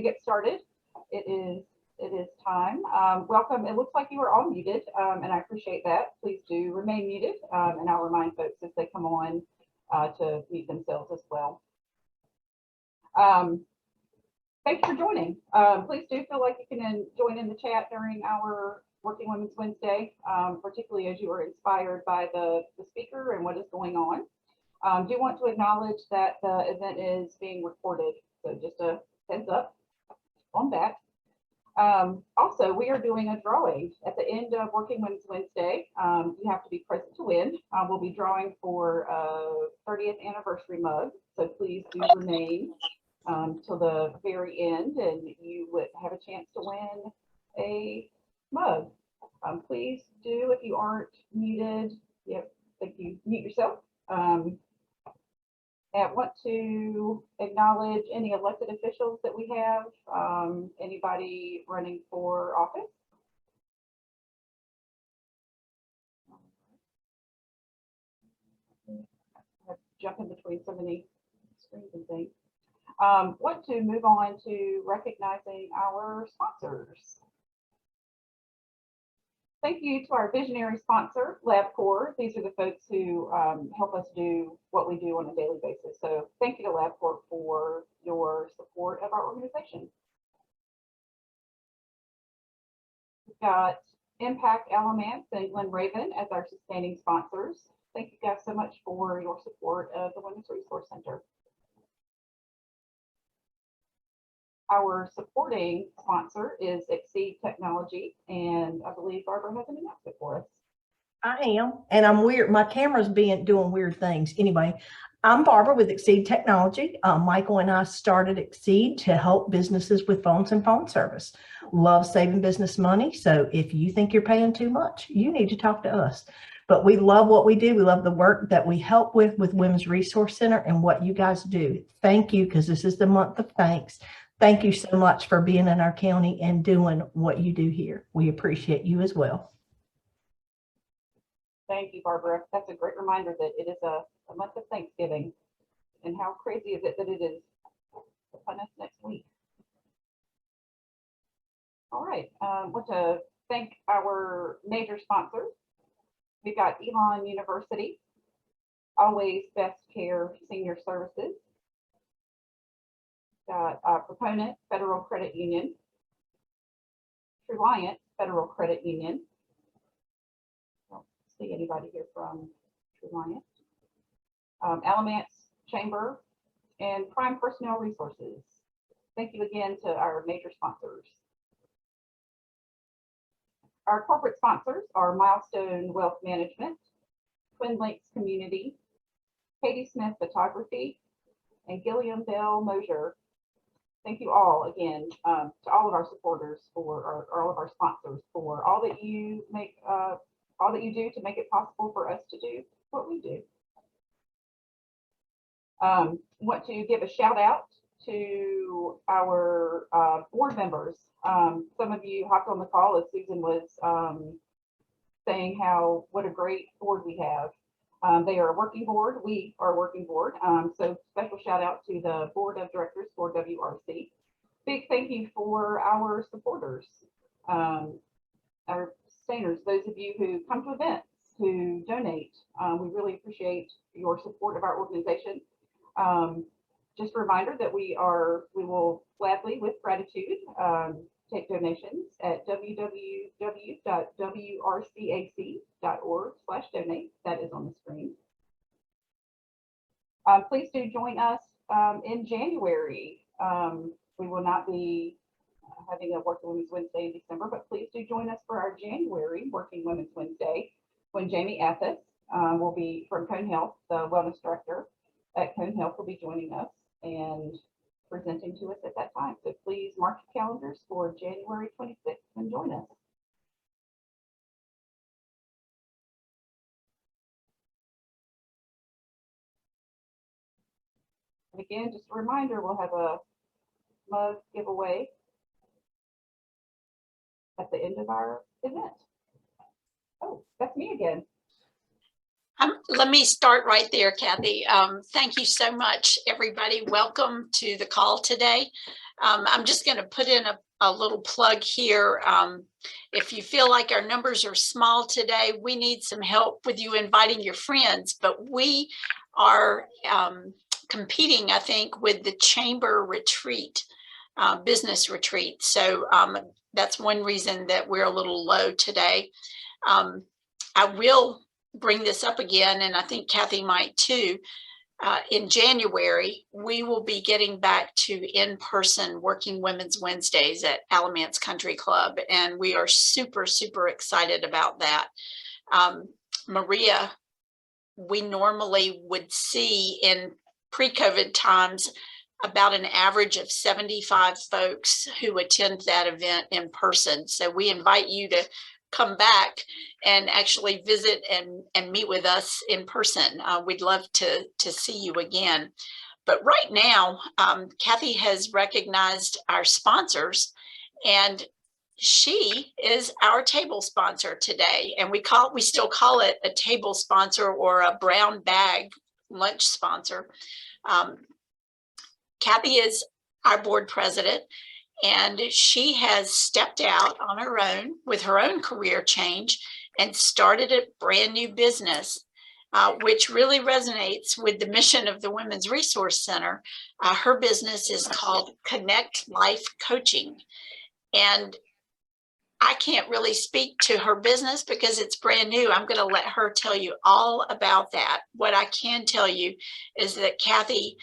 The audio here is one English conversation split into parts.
Get started. It is time. Welcome. It looks like you are all muted, and I appreciate that. Please do remain muted, and I'll remind folks as they come on to mute themselves as well. Thank you for joining. Please do feel like you can join in the chat during our Working Women's Wednesday, particularly as you are inspired by the speaker and what is going on. Do want to acknowledge that the event is being recorded, so just a heads up on that. Also, we are doing a drawing at the end of Working Women's Wednesday. You have to be present to win. We'll be drawing for a 30th anniversary mug, so please do remain till the very end, and you would have a chance to win a mug. Please do, if you aren't muted, thank you, mute yourself. I want to acknowledge any elected officials that we have. Anybody running for office? I'm jumping between so many screens and things. Want to move on to recognizing our sponsors. Thank you to our visionary sponsor, LabCorp. These are the folks who help us do what we do on a daily basis. So thank you to LabCorp for your support of our organization. We've got Impact, Alamance, and Glen Raven as our sustaining sponsors. Thank you guys so much for your support of the Women's Resource Center. Our supporting sponsor is Exceed Technology, and I believe Barbara has an announcement for us. I am, and I'm weird. My camera's doing weird things. Anyway, I'm Barbara with Exceed Technology. Michael and I started Exceed to help businesses with phones and phone service. Love saving business money. So if you think you're paying too much, you need to talk to us. But we love what we do. We love the work that we help with Women's Resource Center and what you guys do. Thank you, because this is the month of thanks. Thank you so much for being in our county and doing what you do here. We appreciate you as well. Thank you, Barbara. That's a great reminder that it is a month of Thanksgiving. And how crazy is it that it is upon us next week? All right. I want to thank our major sponsors. We've got Elon University, Always Best Care Senior Services. Got Proponent Federal Credit Union, Reliant Federal Credit Union. I don't see anybody here from Reliant. Alamance Chamber, and Prime Personnel Resources. Thank you again to our major sponsors. Our corporate sponsors are Milestone Wealth Management, Twin Lakes Community, Katie Smith Photography, and Gilliam Bell Mosier. Thank you all again to all of our supporters for all of our sponsors for all that you make, all that you do to make it possible for us to do what we do. Want to give a shout out to our board members. Some of you hopped on the call as Susan was saying what a great board we have. They are a working board. We are a working board. So special shout out to the board of directors for WRC. Big thank you for our supporters, our sustainers, those of you who come to events, who donate. We really appreciate your support of our organization. Just a reminder that we will gladly, with gratitude, take donations at www.wrcac.org/donate. That is on the screen. Please do join us in January. We will not be having a Working Women's Wednesday in December, but please do join us for our January Working Women's Wednesday, when Jamie Athis will be from Cone Health, the wellness director at Cone Health, will be joining us and presenting to us at that time. So please mark your calendars for January 26th and join us. And again, just a reminder, we'll have a mug giveaway at the end of our event. Oh, that's me again. Let me start right there, Kathy. Thank you so much, everybody. Welcome to the call today. I'm just going to put in a little plug here. If you feel like our numbers are small today, we need some help with you inviting your friends, but we are competing, I think, with the chamber retreat, business retreat. So that's one reason that we're a little low today. I will bring this up again, and I think Kathy might too. In January, we will be getting back to in-person Working Women's Wednesdays at Alamance Country Club, and we are super, super excited about that. Maria, we normally would see in pre-COVID times about an average of 75 folks who attend that event in person. So we invite you to come back and actually visit and meet with us in person. We'd love to see you again. But right now, Kathy has recognized our sponsors, and she is our table sponsor today. And we still call it a table sponsor or a brown bag lunch sponsor. Kathy is our board president, and she has stepped out on her own with her own career change and started a brand new business, which really resonates with the mission of the Women's Resource Center. Her business is called Connect Life Coaching. And I can't really speak to her business because it's brand new. I'm going to let her tell you all about that. What I can tell you is that Kathy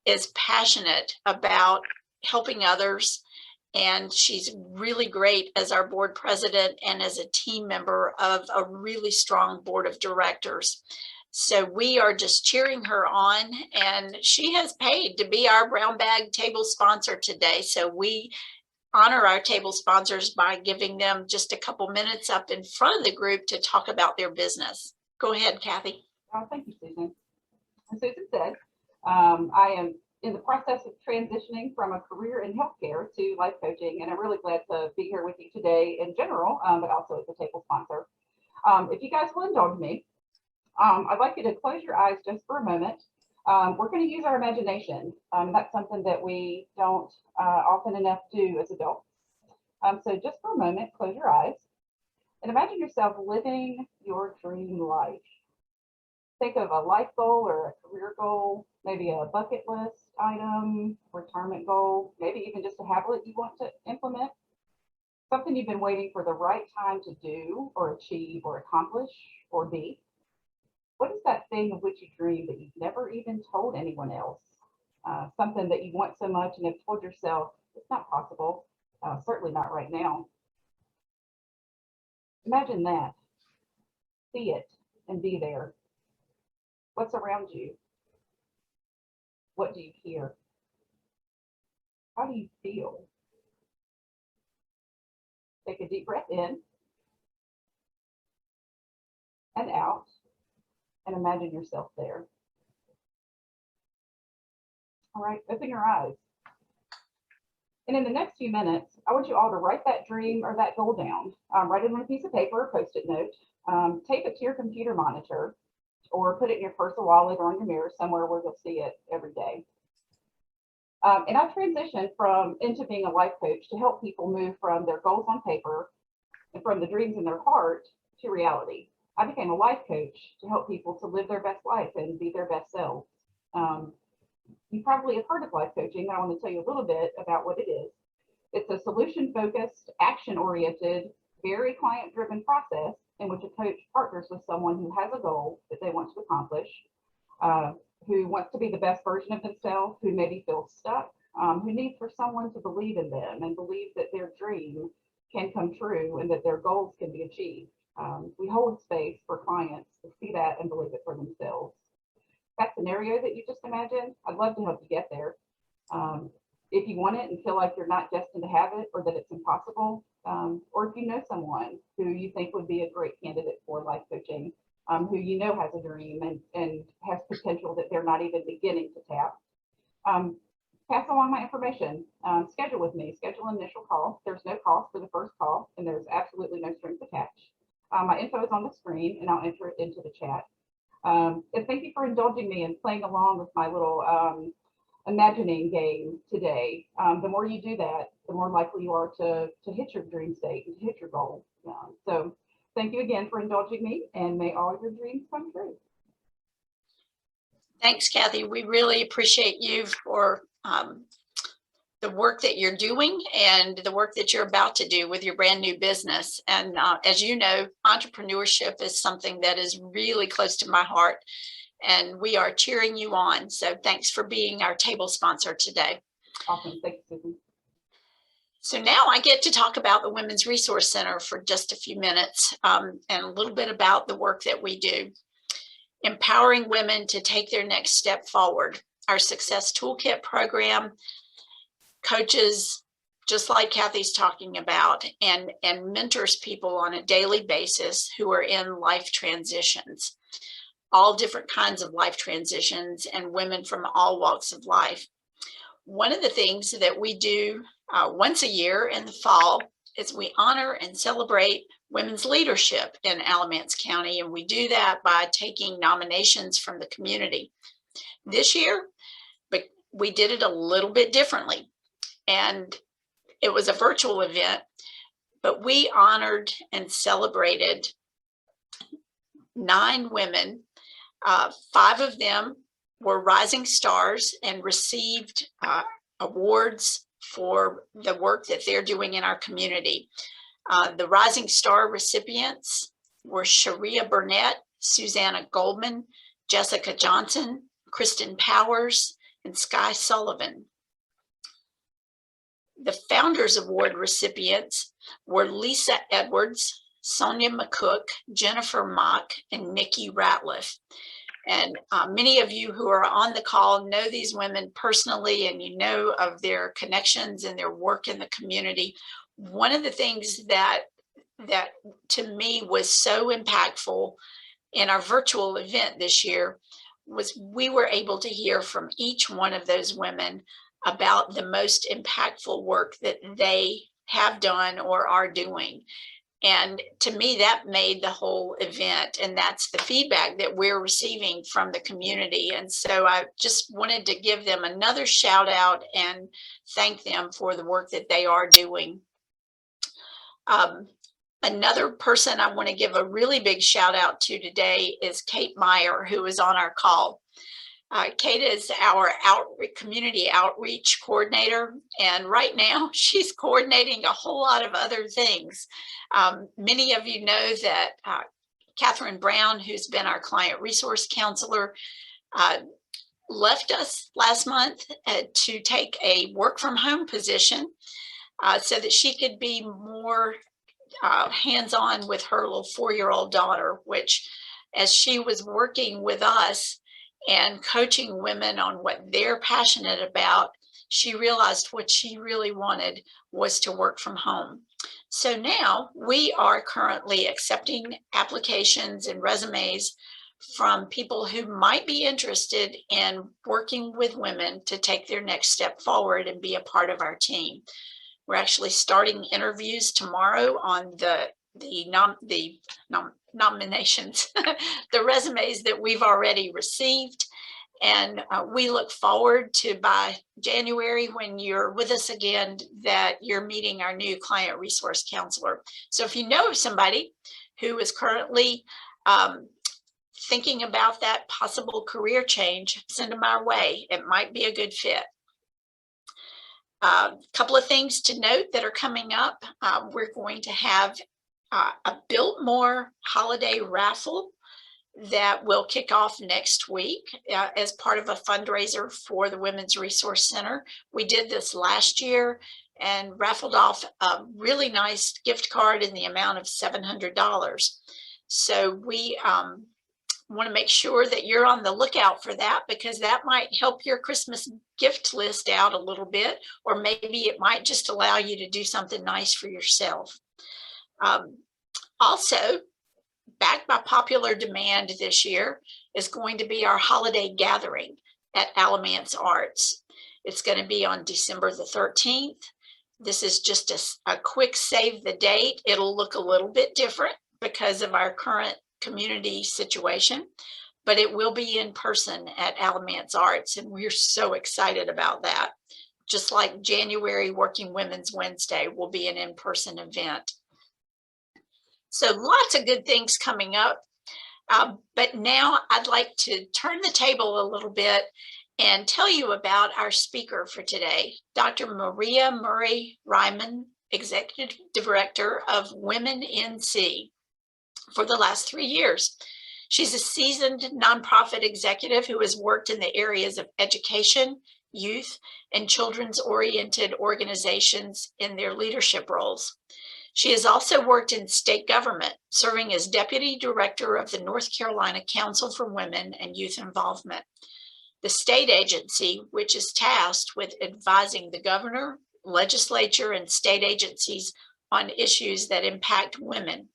is passionate about helping others, and she's really great as our board president and as a team member of a really strong board of directors. So we are just cheering her on, and she has paid to be our brown bag table sponsor today. So we honor our table sponsors by giving them just a couple minutes up in front of the group to talk about their business. Go ahead, Kathy. Thank you, Susan. As Susan said, I am in the process of transitioning from a career in healthcare to life coaching, and I'm really glad to be here with you today in general, but also as a table sponsor. If you guys will indulge me, I'd like you to close your eyes just for a moment. We're going to use our imagination. That's something that we don't often enough do as adults. So just for a moment, close your eyes and imagine yourself living your dream life. Think of a life goal or a career goal, maybe a bucket list item, retirement goal, maybe even just a habit you want to implement, something you've been waiting for the right time to do or achieve or accomplish or be. What is that thing of which you dream that you've never even told anyone else? Something that you want so much and have told yourself it's not possible, certainly not right now. Imagine that. See it and be there. What's around you? What do you hear? How do you feel? Take a deep breath in and out, and imagine yourself there. All right, open your eyes. And in the next few minutes, I want you all to write that dream or that goal down. Write it on a piece of paper or Post-it note. Tape it to your computer monitor, or put it in your personal wallet or on your mirror somewhere where you'll see it every day. And I transitioned into being a life coach to help people move from their goals on paper and from the dreams in their heart to reality. I became a life coach to help people to live their best life and be their best selves. You probably have heard of life coaching. I want to tell you a little bit about what it is. It's a solution-focused, action-oriented, very client-driven process in which a coach partners with someone who has a goal that they want to accomplish, who wants to be the best version of themselves, who maybe feels stuck, who needs for someone to believe in them and believe that their dream can come true and that their goals can be achieved. We hold space for clients to see that and believe it for themselves. That scenario that you just imagined, I'd love to help you get there. If you want it and feel like you're not destined to have it or that it's impossible, or if you know someone who you think would be a great candidate for life coaching, who you know has a dream and has potential that they're not even beginning to tap, pass along my information. Schedule with me, schedule an initial call. There's no cost for the first call, and there's absolutely no strings attached. My info is on the screen, and I'll enter it into the chat. And thank you for indulging me and playing along with my little imagining game today. The more you do that, the more likely you are to hit your dream state and to hit your goal. So thank you again for indulging me, and may all your dreams come true. Thanks, Kathy. We really appreciate you for the work that you're doing and the work that you're about to do with your brand new business. And as you know, entrepreneurship is something that is really close to my heart, and we are cheering you on. So thanks for being our table sponsor today. Awesome. Thank you, Susan. So now I get to talk about the Women's Resource Center for just a few minutes, and a little bit about the work that we do. Empowering women to take their next step forward. Our Success Toolkit program coaches, just like Kathy's talking about, and mentors people on a daily basis who are in life transitions, all different kinds of life transitions, and women from all walks of life. One of the things that we do once a year in the fall is we honor and celebrate women's leadership in Alamance County, and we do that by taking nominations from the community. This year, but we did it a little bit differently, and it was a virtual event, but we honored and celebrated 9 women. 5 of them were rising stars and received awards for the work that they're doing in our community. The Rising Star recipients were Sharia Burnett, Susanna Goldman, Jessica Johnson, Kristen Powers, and Sky Sullivan. The Founders Award recipients were Lisa Edwards, Sonia McCook, Jennifer Mock, and Nikki Ratliff. And many of you who are on the call know these women personally, and you know of their connections and their work in the community. One of the things that to me was so impactful in our virtual event this year was we were able to hear from each one of those women about the most impactful work that they have done or are doing. And to me, that made the whole event, and that's the feedback that we're receiving from the community. And so I just wanted to give them another shout out and thank them for the work that they are doing. Another person I want to give a really big shout out to today is Kate Meyer, who is on our call. Kate is our community outreach coordinator, and right now she's coordinating a whole lot of other things. Many of you know that Catherine Brown, who's been our client resource counselor, left us last month to take a work from home position so that she could be more hands-on with her little 4-year-old daughter, which as she was working with us and coaching women on what they're passionate about, she realized what she really wanted was to work from home. So now we are currently accepting applications and resumes from people who might be interested in working with women to take their next step forward and be a part of our team. We're actually starting interviews tomorrow on the nominations, the resumes that we've already received. And we look forward to by January, when you're with us again, that you're meeting our new client resource counselor. So if you know of somebody who is currently thinking about that possible career change, send them our way. It might be a good fit. A couple of things to note that are coming up. We're going to have a Biltmore holiday raffle that will kick off next week as part of a fundraiser for the Women's Resource Center. We did this last year and raffled off a really nice gift card in the amount of $700. So we want to make sure that you're on the lookout for that, because that might help your Christmas gift list out a little bit, or maybe it might just allow you to do something nice for yourself. Also, backed by popular demand this year is going to be our holiday gathering at Alamance Arts. It's going to be on December the 13th. This is just a quick save the date. It'll look a little bit different because of our current community situation, but it will be in person at Alamance Arts, and we're so excited about that. Just like January Working Women's Wednesday will be an in-person event. So lots of good things coming up. But now I'd like to turn the table a little bit and tell you about our speaker for today, Dr. Murray Riemann, Executive Director of WomenNC for the last 3 years. She's a seasoned nonprofit executive who has worked in the areas of education, youth, and children's-oriented organizations in their leadership roles. She has also worked in state government, serving as Deputy Director of the North Carolina Council for Women and Youth Involvement, the state agency which is tasked with advising the governor, legislature, and state agencies on issues that impact women.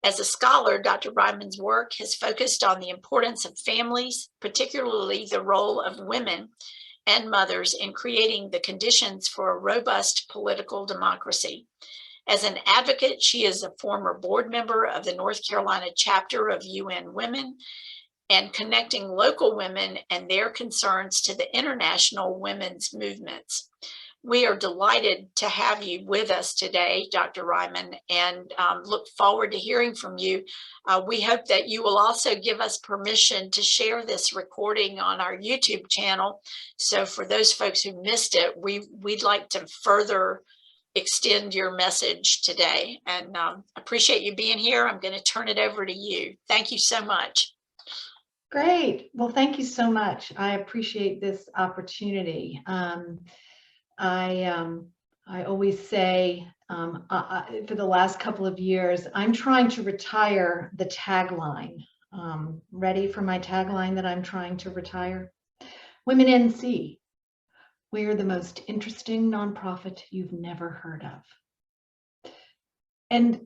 As a scholar, Dr. Riemann's work has focused on the importance of families, particularly the role of women and mothers in creating the conditions for a robust political democracy. As an advocate, she is a former board member of the North Carolina chapter of UN Women and connecting local women and their concerns to the international women's movements. We are delighted to have you with us today, Dr. Riemann, and look forward to hearing from you. We hope that you will also give us permission to share this recording on our YouTube channel. So for those folks who missed it, we'd like to further extend your message today, and appreciate you being here. I'm going to turn it over to you. Thank you so much. Great. Well, thank you so much. I appreciate this opportunity. I always say for the last couple of years, I'm trying to retire the tagline. Ready for my tagline that I'm trying to retire? WomenNC. We are the most interesting nonprofit you've never heard of. And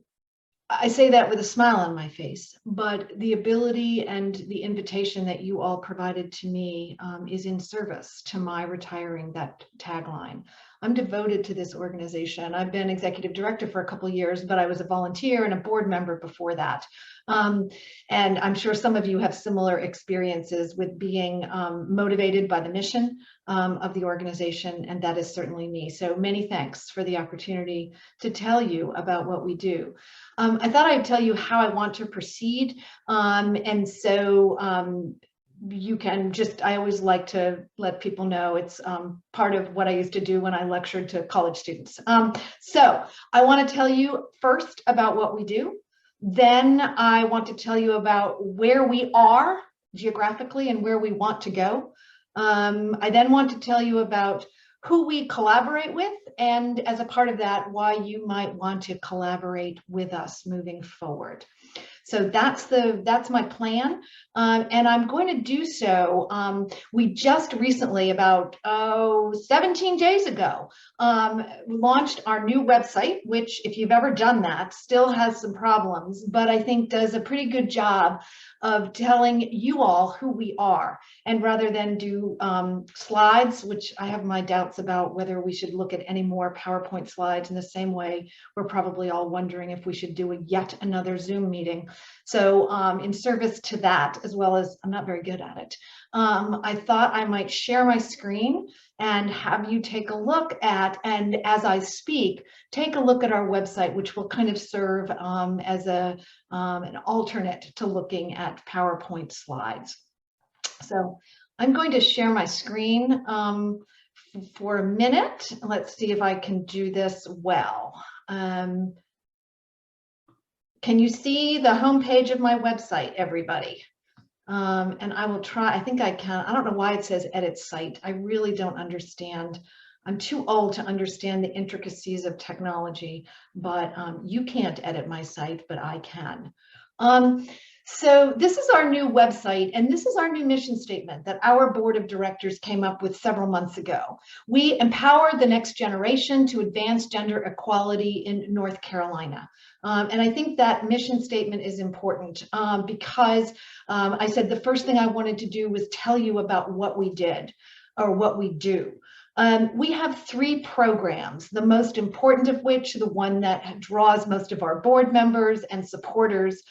I say that with a smile on my face, but the ability and the invitation that you all provided to me is in service to my retiring that tagline. I'm devoted to this organization. I've been executive director for a couple of years, but I was a volunteer and a board member before that. And I'm sure some of you have similar experiences with being motivated by the mission of the organization, and that is certainly me. So many thanks for the opportunity to tell you about what we do. I thought I'd tell you how I want to proceed. And so you can just, I always like to let people know it's part of what I used to do when I lectured to college students. So I want to tell you first about what we do. Then I want to tell you about where we are geographically and where we want to go. I then want to tell you about who we collaborate with, and as a part of that, why you might want to collaborate with us moving forward. So that's my plan, and I'm going to do so. We just recently, about 17 days ago, launched our new website, which, if you've ever done that, still has some problems, but I think does a pretty good job of telling you all who we are. And rather than do slides, which I have my doubts about whether we should look at any more PowerPoint slides, in the same way we're probably all wondering if we should do yet another Zoom meeting. So in service to that, as well as I'm not very good at it, I thought I might share my screen and have you take a look at, and as I speak, take a look at our website, which will kind of serve as an alternate to looking at PowerPoint slides. So I'm going to share my screen for a minute. Let's see if I can do this well. Can you see the homepage of my website, everybody? And I will try, I think I can. I don't know why it says edit site. I really don't understand. I'm too old to understand the intricacies of technology, but you can't edit my site, but I can. So this is our new website, and this is our new mission statement that our board of directors came up with several months ago. We empower the next generation to advance gender equality in North Carolina. And I think that mission statement is important because I said the first thing I wanted to do was tell you about what we did. or what we do. We have 3 programs, the most important of which, the one that draws most of our board members and supporters,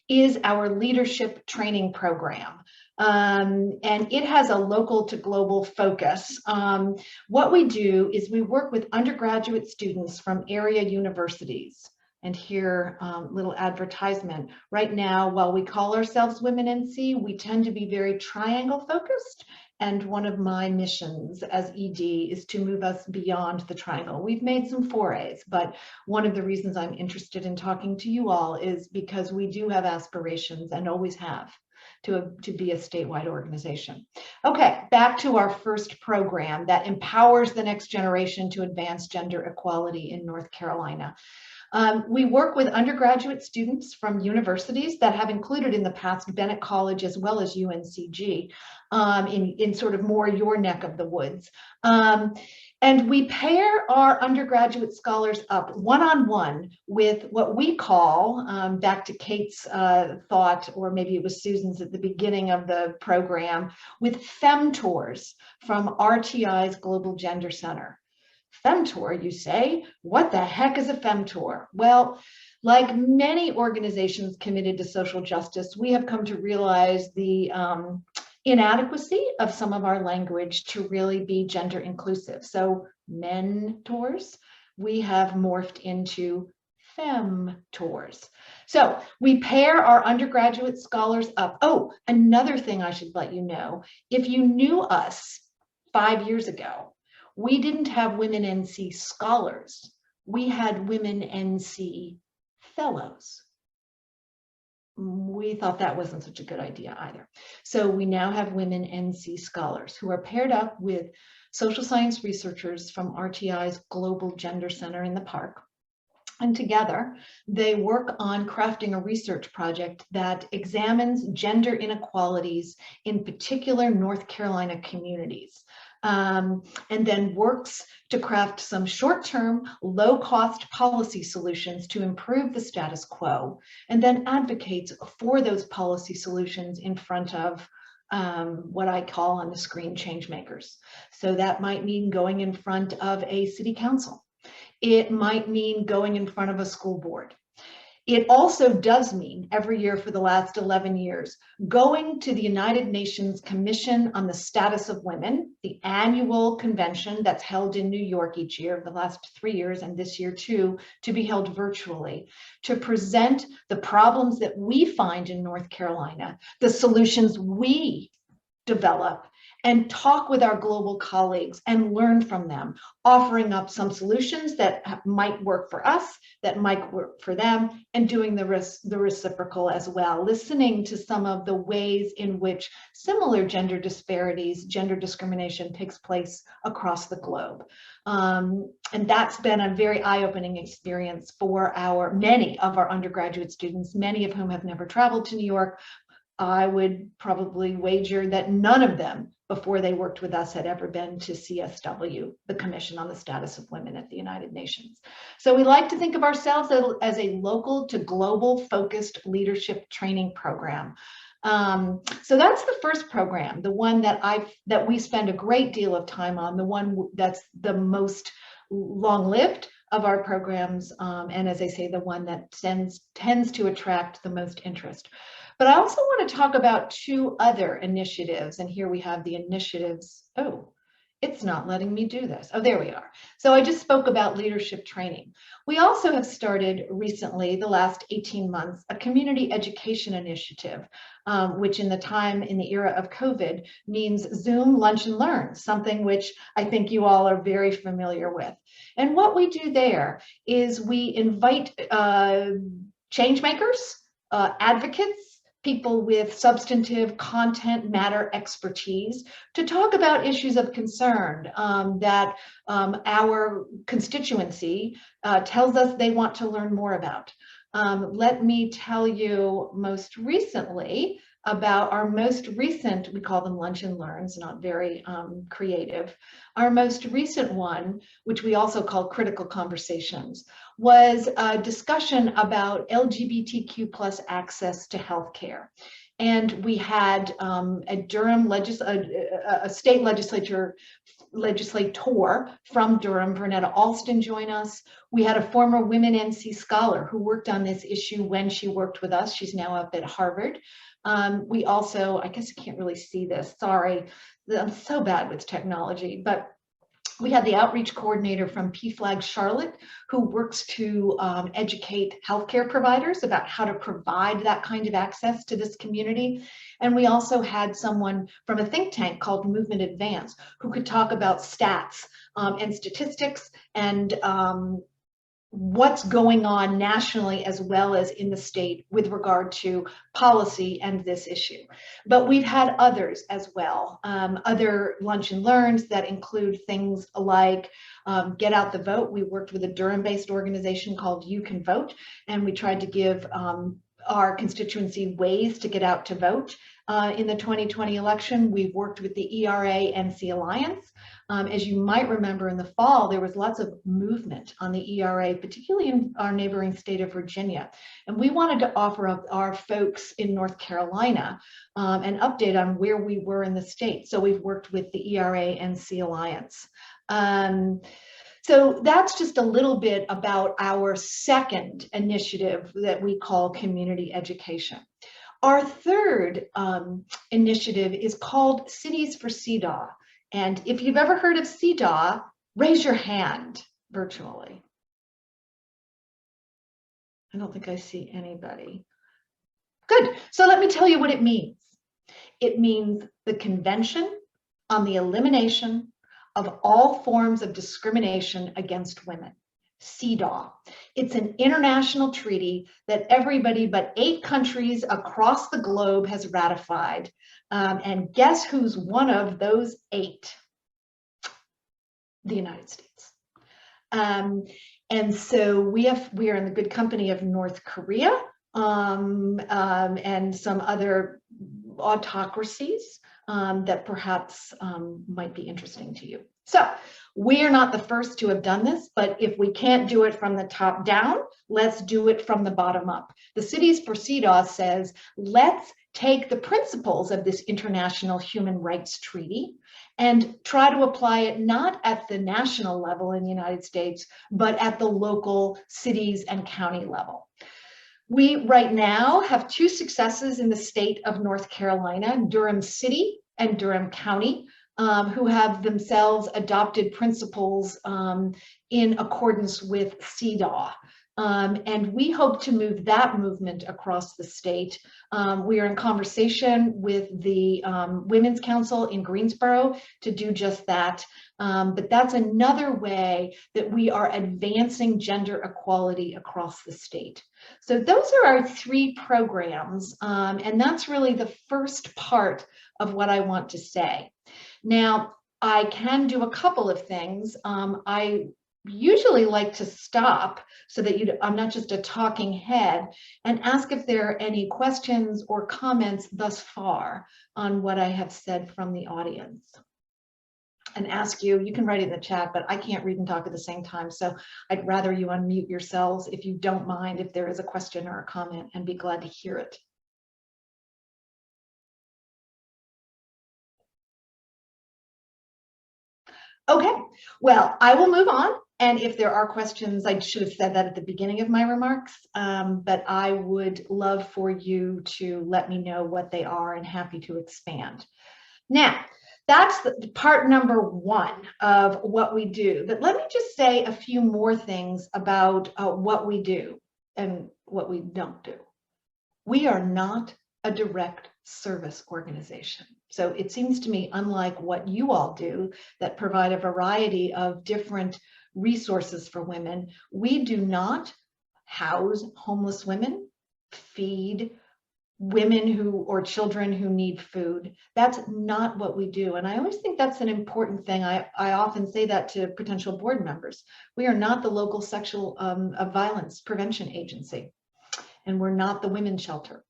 is our leadership training program. And it has a local to global focus. What we do is we work with undergraduate students from area universities. And here, little advertisement. Right now, while we call ourselves WomenNC, we tend to be very triangle focused. And one of my missions as ED is to move us beyond the triangle. We've made some forays, but one of the reasons I'm interested in talking to you all is because we do have aspirations and always have to be a statewide organization. Okay, back to our first program that empowers the next generation to advance gender equality in North Carolina. We work with undergraduate students from universities that have included in the past Bennett College as well as UNCG in sort of more your neck of the woods. And we pair our undergraduate scholars up one-on-one with what we call, back to Kate's thought, or maybe it was Susan's at the beginning of the program, with femtors from RTI's Global Gender Center. Femtor, you say? What the heck is a femtor? Well, like many organizations committed to social justice, we have come to realize the inadequacy of some of our language to really be gender inclusive. So mentors, we have morphed into femtors. So we pair our undergraduate scholars up. Oh, another thing I should let you know, if you knew us 5 years ago, we didn't have WomenNC scholars. We had WomenNC fellows. We thought that wasn't such a good idea either. So we now have WomenNC scholars who are paired up with social science researchers from RTI's Global Gender Center in the Park. And together, they work on crafting a research project that examines gender inequalities in particular North Carolina communities. And then works to craft some short-term, low-cost policy solutions to improve the status quo, and then advocates for those policy solutions in front of what I call on the screen change makers. So that might mean going in front of a city council. It might mean going in front of a school board. It also does mean every year for the last 11 years, going to the United Nations Commission on the Status of Women, the annual convention that's held in New York each year, the last 3 years and this year too, to be held virtually, to present the problems that we find in North Carolina, the solutions we develop, and talk with our global colleagues and learn from them, offering up some solutions that might work for us, that might work for them, and doing the reciprocal as well, listening to some of the ways in which similar gender disparities, gender discrimination takes place across the globe. And that's been a very eye-opening experience for many of our undergraduate students, many of whom have never traveled to New York. I would probably wager that none of them before they worked with us had ever been to CSW, the Commission on the Status of Women at the United Nations. So we like to think of ourselves as a local to global focused leadership training program. So that's the first program, the one that we spend a great deal of time on, the one that's the most long-lived of our programs, and as I say, the one that tends to attract the most interest. But I also want to talk about 2 other initiatives, and here we have the initiatives. Oh, it's not letting me do this. Oh, there we are. So I just spoke about leadership training. We also have started recently, the last 18 months, a community education initiative, which in the era of COVID means Zoom Lunch and Learn, something which I think you all are very familiar with. And what we do there is we invite change makers, advocates, people with substantive content matter expertise to talk about issues of concern that our constituency tells us they want to learn more about. Let me tell you most recently about our most recent, we call them Lunch and Learns, not very creative. Our most recent one, which we also call Critical Conversations, was a discussion about LGBTQ+ access to healthcare. And we had a Durham a state legislator from Durham, Vernetta Alston, join us. We had a former WomenNC scholar who worked on this issue when she worked with us. She's now up at Harvard. We also, I guess you can't really see this, sorry, I'm so bad with technology, but we had the outreach coordinator from PFLAG Charlotte, who works to educate healthcare providers about how to provide that kind of access to this community. And we also had someone from a think tank called Movement Advance, who could talk about stats and statistics and what's going on nationally as well as in the state with regard to policy and this issue. But we've had others as well, other lunch and learns that include things like Get Out the Vote. We worked with a Durham-based organization called You Can Vote, and we tried to give our constituency ways to get out to vote in the 2020 election. We've worked with the ERA-NC Alliance. As you might remember, in the fall, there was lots of movement on the ERA, particularly in our neighboring state of Virginia. And we wanted to offer up our folks in North Carolina an update on where we were in the state. So we've worked with the ERA-NC Alliance. So that's just a little bit about our second initiative that we call community education. Our third initiative is called Cities for CEDAW. And if you've ever heard of CEDAW, raise your hand virtually. I don't think I see anybody. Good. So let me tell you what it means. It means the Convention on the Elimination of All Forms of Discrimination Against Women, CEDAW. It's an international treaty that everybody but 8 countries across the globe has ratified. And guess who's one of those 8? The United States. And so we are in the good company of North Korea and some other autocracies that perhaps might be interesting to you. So we are not the first to have done this, but if we can't do it from the top down, let's do it from the bottom up. The Cities for CEDAW says, let's take the principles of this international human rights treaty and try to apply it not at the national level in the United States, but at the local cities and county level. We right now have 2 successes in the state of North Carolina, Durham City and Durham County, who have themselves adopted principles in accordance with CEDAW. And we hope to move that movement across the state. We are in conversation with the Women's Council in Greensboro to do just that. But that's another way that we are advancing gender equality across the state. So those are our 3 programs. And that's really the first part of what I want to say. Now, I can do a couple of things. I usually like to stop so that I'm not just a talking head, and ask if there are any questions or comments thus far on what I have said from the audience. And ask you can write it in the chat, but I can't read and talk at the same time. So I'd rather you unmute yourselves if you don't mind, if there is a question or a comment, and be glad to hear it. Okay, well, I will move on. And if there are questions, I should have said that at the beginning of my remarks, but I would love for you to let me know what they are and happy to expand. Now, that's the part number 1 of what we do. But let me just say a few more things about what we do and what we don't do. We are not a direct service organization. So it seems to me, unlike what you all do that provide a variety of different resources for women, we do not house homeless women, feed women or children who need food. That's not what we do. And I always think that's an important thing. I often say that to potential board members. We are not the local sexual violence prevention agency, and we're not the women's shelter.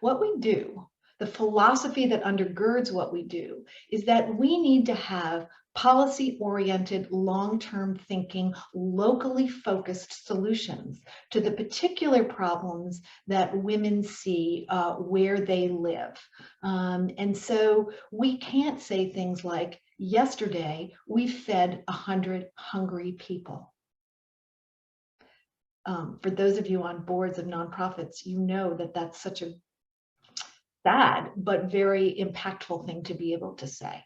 What we do the philosophy that undergirds what we do is that we need to have policy-oriented, long-term thinking, locally focused solutions to the particular problems that women see where they live. And so we can't say things like, yesterday we fed 100 hungry people. For those of you on boards of nonprofits, you know that that's such a sad but very impactful thing to be able to say.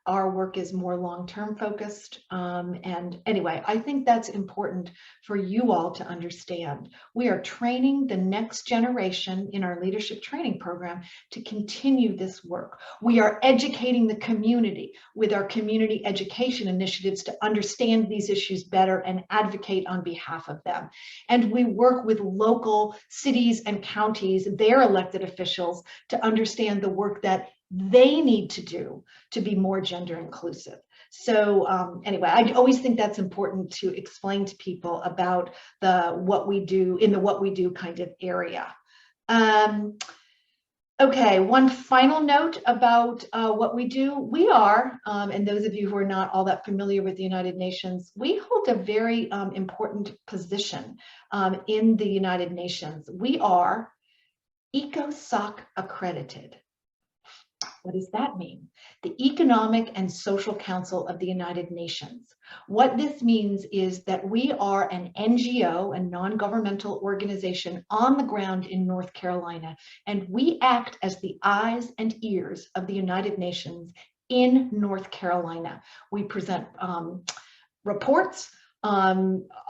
Our work is more long-term focused. And anyway, I think that's important for you all to understand. We are training the next generation in our leadership training program to continue this work. We are educating the community with our community education initiatives to understand these issues better and advocate on behalf of them. And we work with local cities and counties, their elected officials, to understand the work that they need to do to be more gender inclusive. So anyway, I always think that's important to explain to people about what we do in the what we do kind of area. Okay, one final note about what we do. We are, and those of you who are not all that familiar with the United Nations, we hold a very important position in the United Nations. We are ECOSOC accredited. What does that mean? The Economic and Social Council of the United Nations. What this means is that we are an NGO, a non-governmental organization on the ground in North Carolina, and we act as the eyes and ears of the United Nations in North Carolina. We present reports, a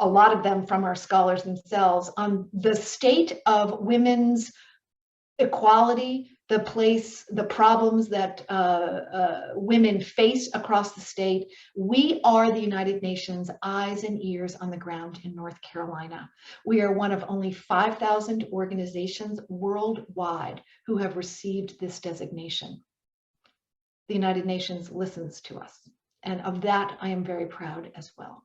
lot of them from our scholars themselves, on the state of women's equality, the problems that women face across the state. We are the United Nations eyes and ears on the ground in North Carolina. We are one of only 5,000 organizations worldwide who have received this designation. The United Nations listens to us, and of that I am very proud as well.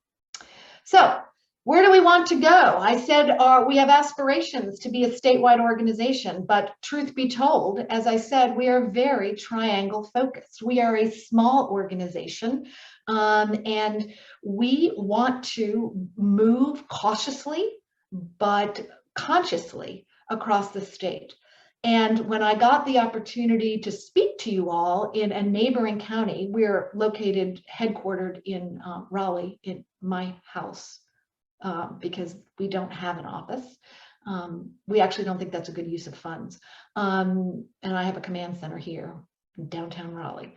So, where do we want to go? I said we have aspirations to be a statewide organization, but truth be told, as I said, we are very triangle focused. We are a small organization, and we want to move cautiously but consciously across the state. And when I got the opportunity to speak to you all in a neighboring county, we're located, headquartered in Raleigh, in my house. Because we don't have an office. We actually don't think that's a good use of funds. And I have a command center here in downtown Raleigh.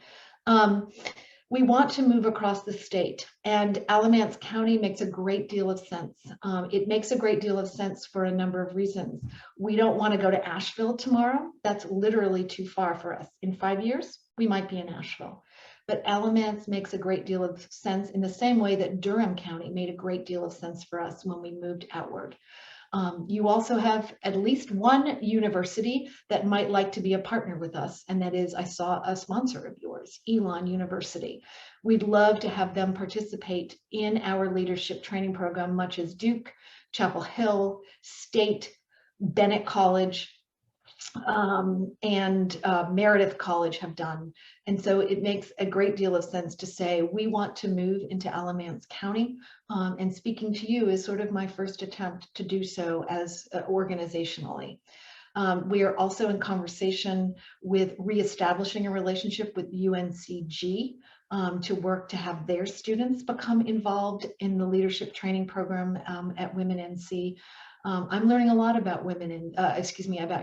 We want to move across the state, and Alamance County makes a great deal of sense. It makes a great deal of sense for a number of reasons. We don't want to go to Asheville tomorrow. That's literally too far for us. In 5 years, we might be in Asheville. But Alamance makes a great deal of sense in the same way that Durham County made a great deal of sense for us when we moved outward. You also have at least one university that might like to be a partner with us, and that is, I saw a sponsor of yours, Elon University. We'd love to have them participate in our leadership training program, much as Duke, Chapel Hill, State, Bennett College, and Meredith College have done. And so it makes a great deal of sense to say we want to move into Alamance County, and speaking to you is sort of my first attempt to do so as organizationally. We are also in conversation with reestablishing a relationship with UNCG to work to have their students become involved in the leadership training program at WomenNC. I'm learning a lot about about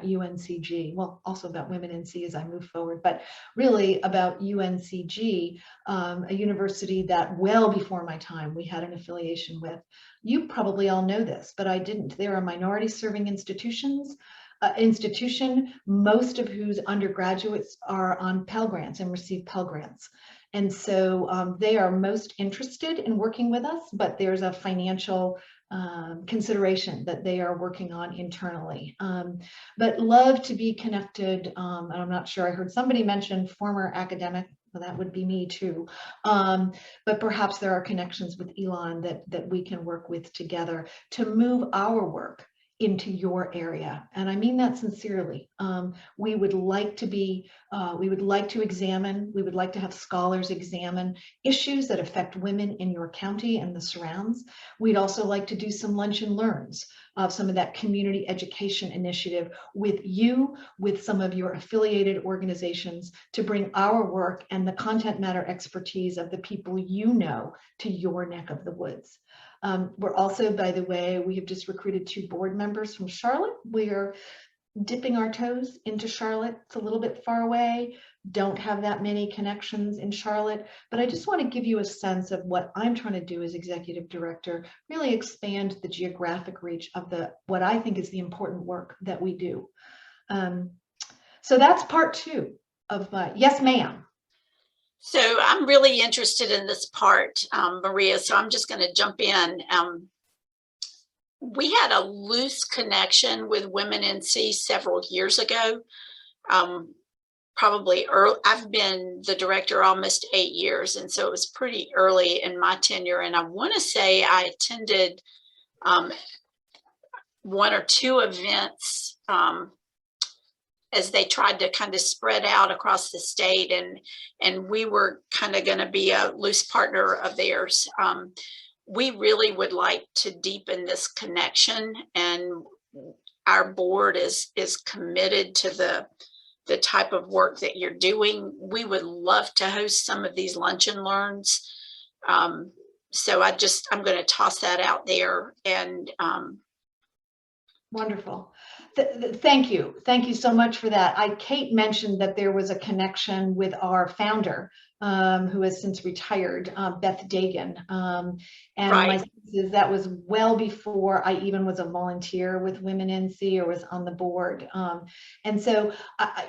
UNCG, well, also about WomenNC as I move forward, but really about UNCG, a university that well before my time we had an affiliation with. You probably all know this, but I didn't. They're a minority serving institution, most of whose undergraduates are on Pell Grants and receive Pell Grants. And so they are most interested in working with us, but there's a financial consideration that they are working on internally. But love to be connected. And I'm not sure, I heard somebody mention former academic. Well, that would be me too. But perhaps there are connections with Elon that we can work with together to move our work into your area. And I mean that sincerely. We would like to be, we would like to examine, we would like to have scholars examine issues that affect women in your county and the surrounds. We'd also like to do some lunch and learns of some of that community education initiative with you, with some of your affiliated organizations, to bring our work and the content matter expertise of the people you know to your neck of the woods. We're also, by the way, we have just recruited 2 board members from Charlotte. We are dipping our toes into Charlotte. It's a little bit far away, don't have that many connections in Charlotte, but I just want to give you a sense of what I'm trying to do as executive director, really expand the geographic reach of what I think is the important work that we do. So that's part 2 of my, yes, ma'am. So I'm really interested in this part, Maria, so I'm just going to jump in. We had a loose connection with WomenNC several years ago. Probably early, I've been the director almost 8 years, and so it was pretty early in my tenure. And I want to say I attended 1 or 2 events as they tried to kind of spread out across the state, and we were kind of going to be a loose partner of theirs. We really would like to deepen this connection, and our board is committed to the type of work that you're doing. We would love to host some of these lunch and learns. So I'm going to toss that out there. And wonderful. Thank you. Thank you so much for that. Kate mentioned that there was a connection with our founder, who has since retired, Beth Dagan. And right. My sense is that was well before I even was a volunteer with WomenNC or was on the board. And so, I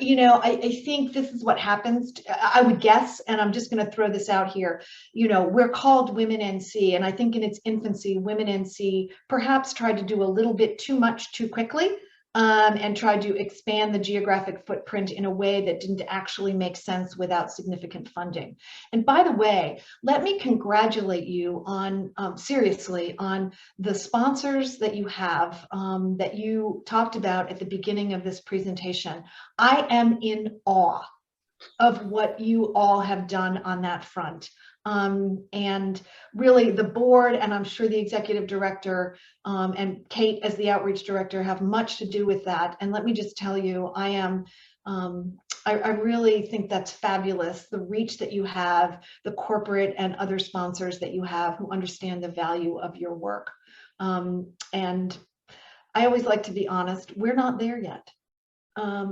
think this is what happens. I would guess, and I'm just going to throw this out here, we're called WomenNC, and I think in its infancy, WomenNC perhaps tried to do a little bit too much too quickly. And tried to expand the geographic footprint in a way that didn't actually make sense without significant funding. And by the way, let me congratulate you on, seriously, on the sponsors that you have, that you talked about at the beginning of this presentation. I am in awe of what you all have done on that front. And really the board, and I'm sure the executive director and Kate as the outreach director have much to do with that. And let me just tell you, I really think that's fabulous. The reach that you have, the corporate and other sponsors that you have who understand the value of your work. And I always like to be honest, we're not there yet.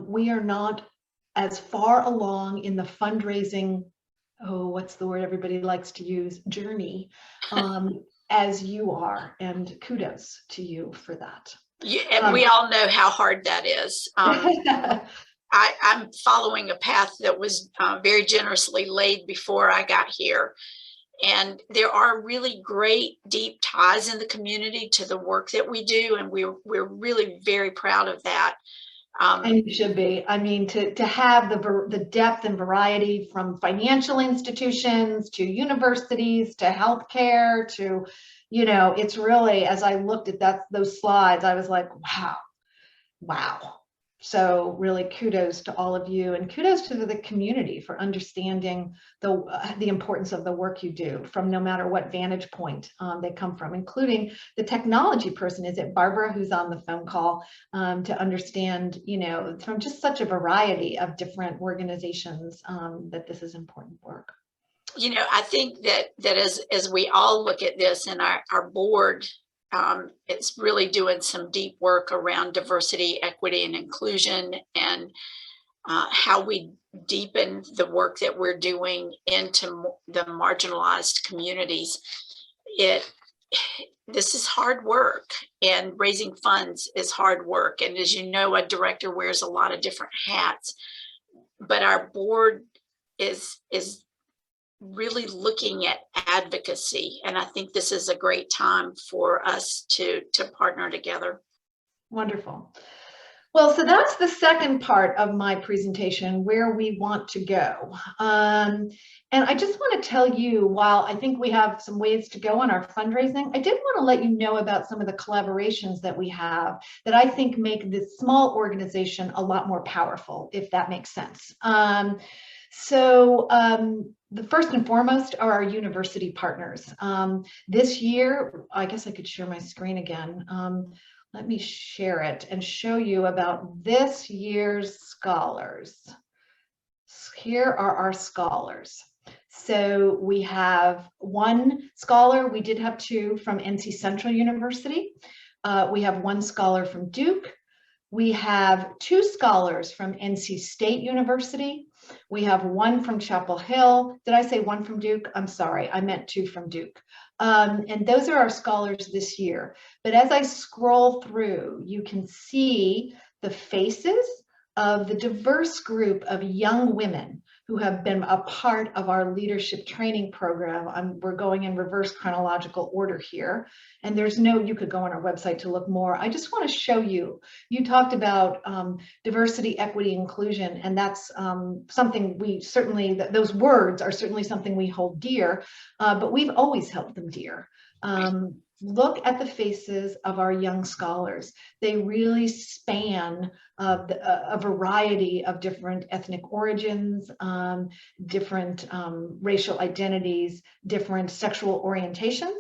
We are not as far along in the fundraising, what's the word everybody likes to use, journey, as you are, and kudos to you for that. Yeah, and we all know how hard that is. I'm following a path that was very generously laid before I got here. And there are really great deep ties in the community to the work that we do. And we're really very proud of that. And you should be. I mean, to have the depth and variety from financial institutions to universities to healthcare to, it's really, as I looked at those slides, I was like, wow. So really kudos to all of you, and kudos to the community for understanding the importance of the work you do from no matter what vantage point they come from, including the technology person. Is it Barbara who's on the phone call to understand, from just such a variety of different organizations that this is important work. I think that as we all look at this, and our board, it's really doing some deep work around diversity, equity, and inclusion, and how we deepen the work that we're doing into the marginalized communities. This is hard work, and raising funds is hard work. And as you know, a director wears a lot of different hats, but our board is really looking at advocacy. And I think this is a great time for us to partner together. Wonderful. Well, so that's the second part of my presentation, where we want to go. And I just want to tell you, while I think we have some ways to go on our fundraising, I did want to let you know about some of the collaborations that we have that I think make this small organization a lot more powerful, if that makes sense. The first and foremost are our university partners. This year, I guess I could share my screen again. Let me share it and show you about this year's scholars. Here are our scholars. So we have one scholar, we did have two from NC Central University. We have one scholar from Duke. We have two scholars from NC State University. We have one from Chapel Hill. Did I say one from Duke? I'm sorry, I meant two from Duke. And those are our scholars this year. But as I scroll through, you can see the faces of the diverse group of young women who have been a part of our leadership training program. We're going in reverse chronological order here. And you could go on our website to look more. I just want to show you, you talked about diversity, equity, inclusion, and that's something we certainly, those words are certainly something we hold dear, but we've always held them dear. Look at the faces of our young scholars. They really span a variety of different ethnic origins, different racial identities, different sexual orientations,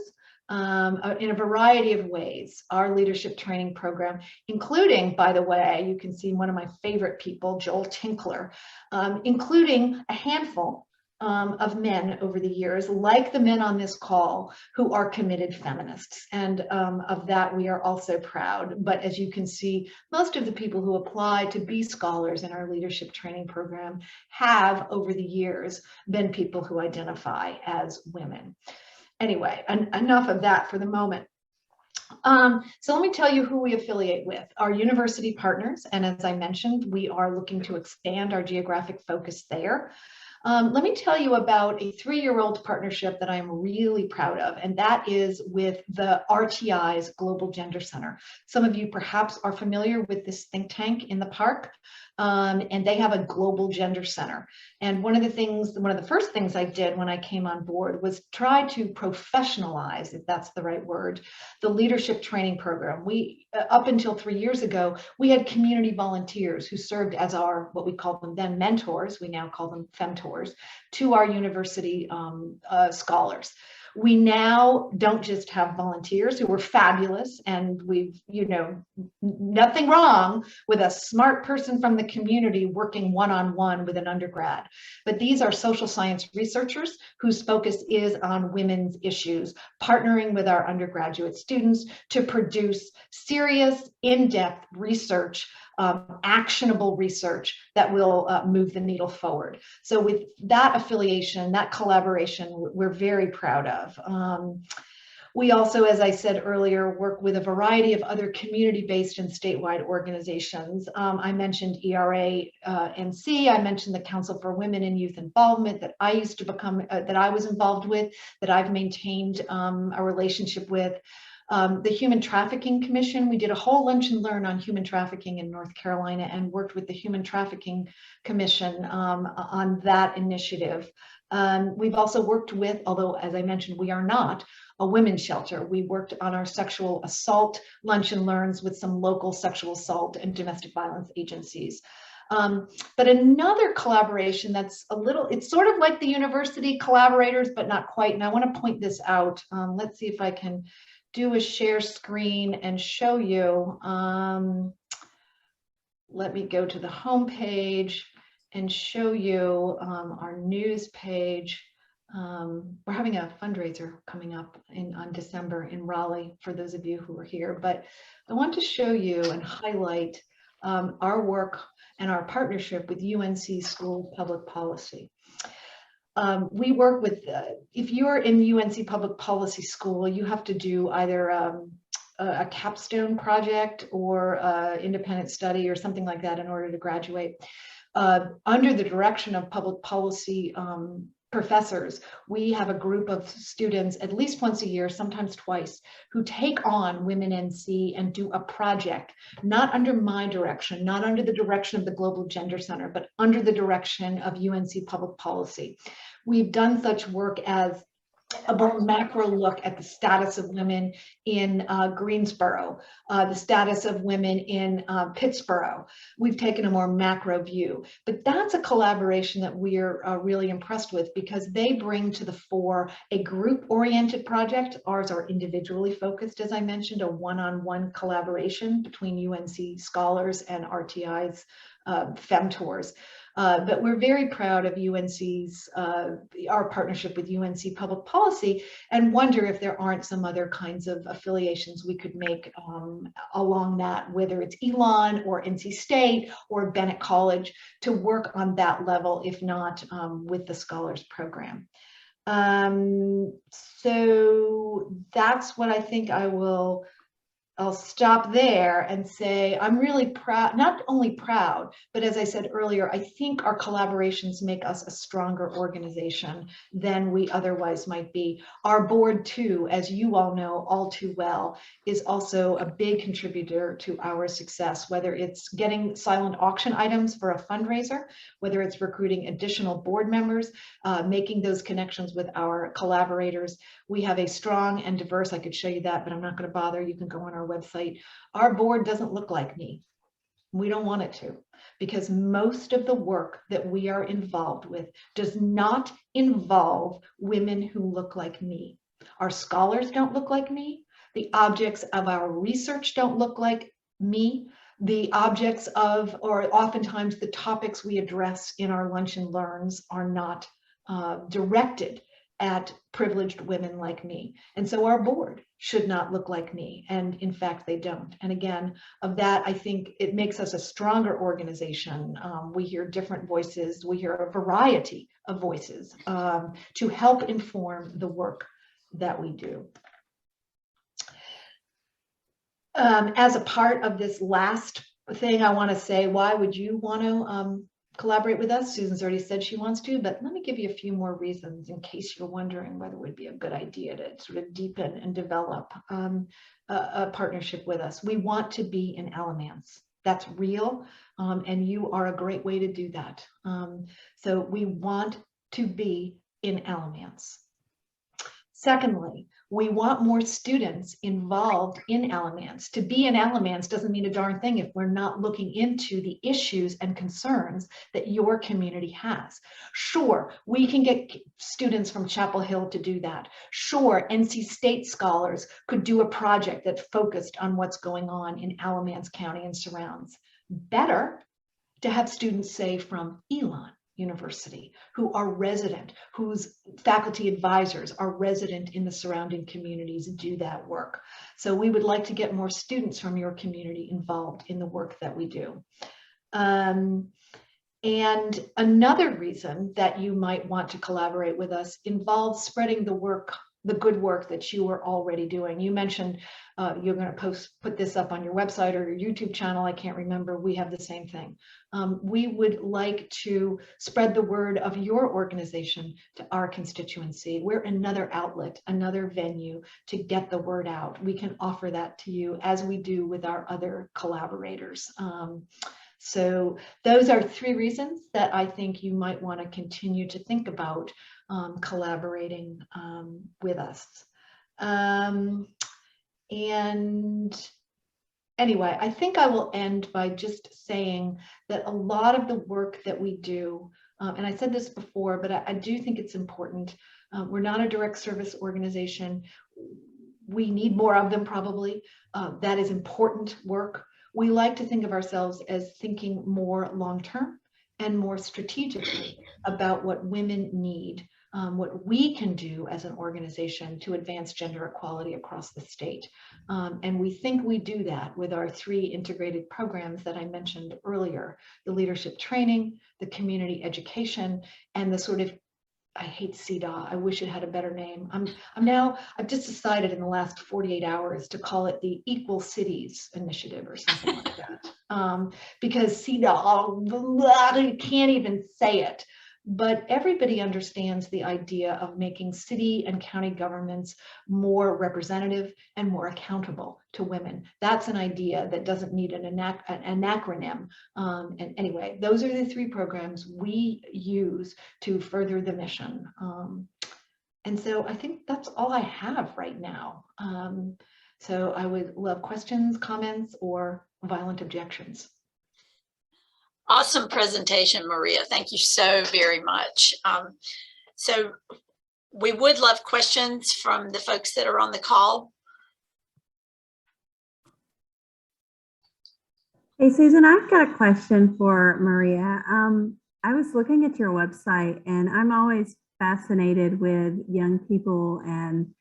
in a variety of ways. Our leadership training program, including, by the way, you can see one of my favorite people, Joel Tinkler, including a handful of men over the years, like the men on this call, who are committed feminists. And of that, we are also proud. But as you can see, most of the people who apply to be scholars in our leadership training program have, over the years, been people who identify as women. Anyway, enough of that for the moment. So let me tell you who we affiliate with. Our university partners, and as I mentioned, we are looking to expand our geographic focus there. Let me tell you about a 3-year-old partnership that I'm really proud of, and that is with the RTI's Global Gender Center. Some of you perhaps are familiar with this think tank in the park, and they have a Global Gender Center. And one of the first things I did when I came on board was try to professionalize, if that's the right word, the leadership training program. We, up until 3 years ago, we had community volunteers who served as our, what we called them then, mentors. We now call them femtors, to our university scholars. We now don't just have volunteers who are fabulous, and we've, nothing wrong with a smart person from the community working one-on-one with an undergrad. But these are social science researchers whose focus is on women's issues, partnering with our undergraduate students to produce serious, in-depth research, actionable research that will move the needle forward. So with that affiliation, that collaboration, we're very proud of. We also, as I said earlier, work with a variety of other community-based and statewide organizations. I mentioned ERA-NC, I mentioned the Council for Women and Youth Involvement that I used to that I was involved with, that I've maintained a relationship with. The Human Trafficking Commission, we did a whole lunch and learn on human trafficking in North Carolina and worked with the Human Trafficking Commission on that initiative. We've also worked with, although as I mentioned, we are not a women's shelter. We worked on our sexual assault lunch and learns with some local sexual assault and domestic violence agencies. But another collaboration that's it's sort of like the university collaborators, but not quite. And I want to point this out. Let's see if I can do a share screen and show you. Let me go to the home page and show you our news page. We're having a fundraiser coming up on December in Raleigh, for those of you who are here. But I want to show you and highlight our work and our partnership with UNC School of Public Policy. We work with, if you're in UNC Public Policy School, you have to do either a capstone project or independent study or something like that in order to graduate. Under the direction of public policy professors, we have a group of students at least once a year, sometimes twice, who take on WomenNC and do a project, not under my direction, not under the direction of the Global Gender Center, but under the direction of UNC Public Policy. We've done such work as a more macro look at the status of women in Greensboro, the status of women in Pittsburgh. We've taken a more macro view, but that's a collaboration that we're really impressed with, because they bring to the fore a group-oriented project. Ours are individually focused, as I mentioned, a one-on-one collaboration between UNC scholars and RTI's femtors. But we're very proud of UNC's, our partnership with UNC Public Policy, and wonder if there aren't some other kinds of affiliations we could make along that, whether it's Elon or NC State or Bennett College, to work on that level, if not with the Scholars Program. So that's what I think I'll stop there and say I'm really proud, not only proud, but as I said earlier, I think our collaborations make us a stronger organization than we otherwise might be. Our board too, as you all know all too well, is also a big contributor to our success, whether it's getting silent auction items for a fundraiser, whether it's recruiting additional board members, making those connections with our collaborators. We have a strong and diverse, I could show you that, but I'm not going to bother. You can go on our website. Our board doesn't look like me. We don't want it to, because most of the work that we are involved with does not involve women who look like me. Our scholars don't look like me. The objects of our research don't look like me. The objects of, or oftentimes the topics we address in our lunch and learns, are not directed at privileged women like me. And so our board should not look like me. And in fact, they don't. And again, of that, I think it makes us a stronger organization. We hear different voices. We hear a variety of voices to help inform the work that we do. As a part of this last thing, I want to say, why would you want to collaborate with us? Susan's already said she wants to, but let me give you a few more reasons in case you're wondering whether it would be a good idea to sort of deepen and develop a partnership with us. We want to be in Alamance. That's real, and you are a great way to do that. So we want to be in Alamance. Secondly, we want more students involved in Alamance. To be in Alamance doesn't mean a darn thing if we're not looking into the issues and concerns that your community has. Sure, we can get students from Chapel Hill to do that. Sure, NC State scholars could do a project that focused on what's going on in Alamance County and surrounds. Better to have students, say, from Elon University, who are resident, whose faculty advisors are resident in the surrounding communities, do that work. So we would like to get more students from your community involved in the work that we do. And another reason that you might want to collaborate with us involves spreading the work, the good work that you are already doing. You mentioned you're going to put this up on your website or your YouTube channel. I can't remember. We have the same thing. We would like to spread the word of your organization to our constituency. We're another outlet, another venue to get the word out. We can offer that to you as we do with our other collaborators. So those are 3 reasons that I think you might want to continue to think about collaborating with us. And anyway, I think I will end by just saying that a lot of the work that we do, and I said this before, but I do think it's important. We're not a direct service organization. We need more of them probably. That is important work. We like to think of ourselves as thinking more long-term and more strategically about what women need, what we can do as an organization to advance gender equality across the state. And we think we do that with our 3 integrated programs that I mentioned earlier: the leadership training, the community education, and the sort of, I hate CEDA, I wish it had a better name. I've just decided in the last 48 hours to call it the Equal Cities Initiative or something like that. Because CEDA, you can't even say it. but everybody understands the idea of making city and county governments more representative and more accountable to women. That's an idea that doesn't need an acronym. And anyway, those are the 3 programs we use to further the mission. And so I think that's all I have right now. So I would love questions, comments, or violent objections. Awesome presentation, Maria. Thank you so very much. So we would love questions from the folks that are on the call. Hey, Susan, I've got a question for Maria. I was looking at your website, and I'm always fascinated with young people and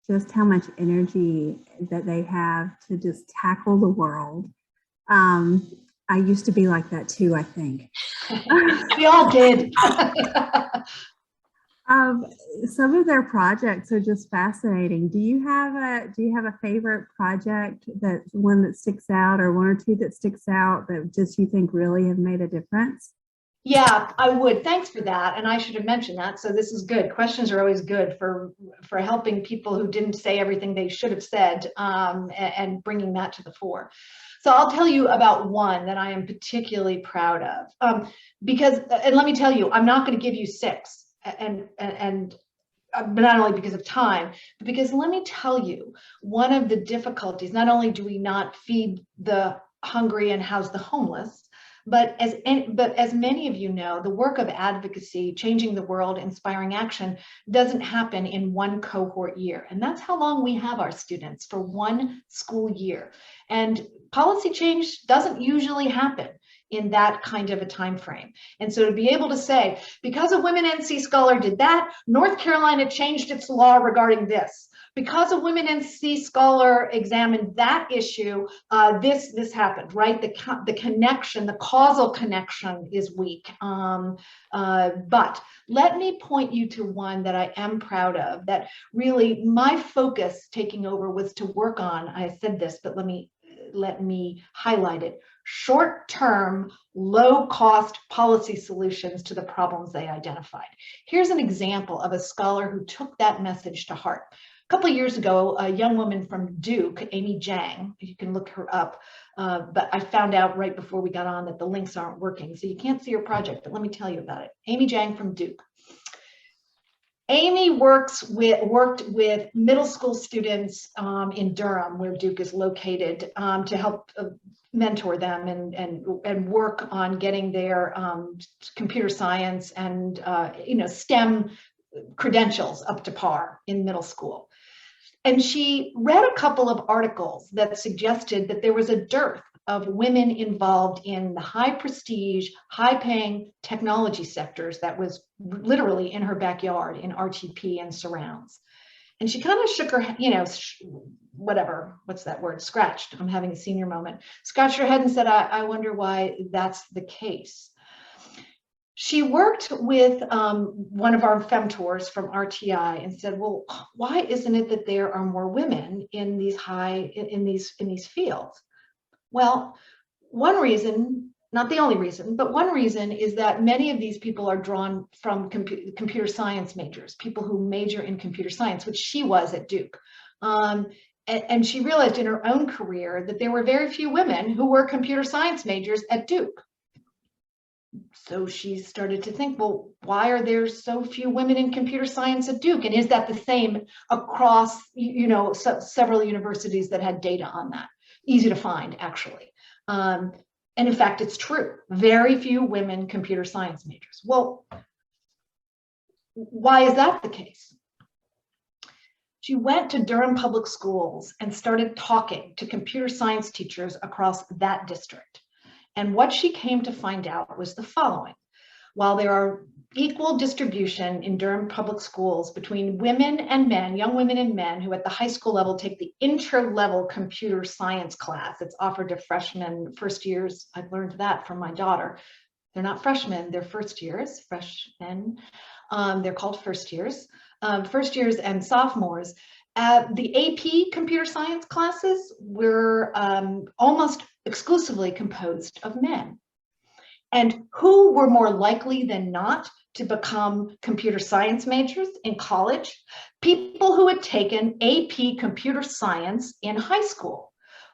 just how much energy that they have to just tackle the world. I used to be like that too, I think. We all did. Some of their projects are just fascinating. Do you have a favorite project, that one that sticks out, or 1 or 2 that sticks out that just you think really have made a difference? Yeah, I would. Thanks for that. And I should have mentioned that. So this is good. Questions are always good for helping people who didn't say everything they should have said, and bringing that to the fore. So I'll tell you about one that I am particularly proud of, because, and let me tell you, I'm not going to give you 6, but not only because of time, but because let me tell you, one of the difficulties, not only do we not feed the hungry and house the homeless, but as many of you know, the work of advocacy, changing the world, inspiring action, doesn't happen in 1 cohort year. And that's how long we have our students, for 1 school year. And policy change doesn't usually happen in that kind of a time frame. And so to be able to say, because a WomenNC scholar did that, North Carolina changed its law regarding this. Because a WomenNC scholar examined that issue, this happened, right? The connection, the causal connection is weak. But let me point you to one that I am proud of, that really my focus taking over was to work on, I said this, but let me highlight it, short-term, low-cost policy solutions to the problems they identified. Here's an example of a scholar who took that message to heart. A couple of years ago, a young woman from Duke, Amy Jang, you can look her up, but I found out right before we got on that the links aren't working, so you can't see her project, but let me tell you about it. Amy Jang from Duke. Amy worked with middle school students in Durham, where Duke is located, to help mentor them and work on getting their computer science and STEM credentials up to par in middle school. And she read a couple of articles that suggested that there was a dearth of women involved in the high prestige, high paying technology sectors that was literally in her backyard in RTP and surrounds. And she kind of shook her, what's that word? Scratched. I'm having a senior moment. Scratched her head and said, I wonder why that's the case. She worked with one of our femtors from RTI and said, well, why isn't it that there are more women in these fields? Well, one reason, not the only reason, but one reason is that many of these people are drawn from computer science majors, people who major in computer science, which she was at Duke. And she realized in her own career that there were very few women who were computer science majors at Duke. So she started to think, well, why are there so few women in computer science at Duke? And is that the same across, several universities that had data on that? Easy to find, actually. And in fact, it's true. Very few women computer science majors. Well, why is that the case? She went to Durham Public Schools and started talking to computer science teachers across that district. And what she came to find out was the following. While there are equal distribution in Durham Public Schools between women and men, young women and men who at the high school level take the inter-level computer science class. It's offered to freshmen, first years. I've learned that from my daughter. They're not freshmen, they're first years, freshmen. They're called first years and sophomores. The AP computer science classes were almost exclusively composed of men. And who were more likely than not to become computer science majors in college? People who had taken AP computer science in high school.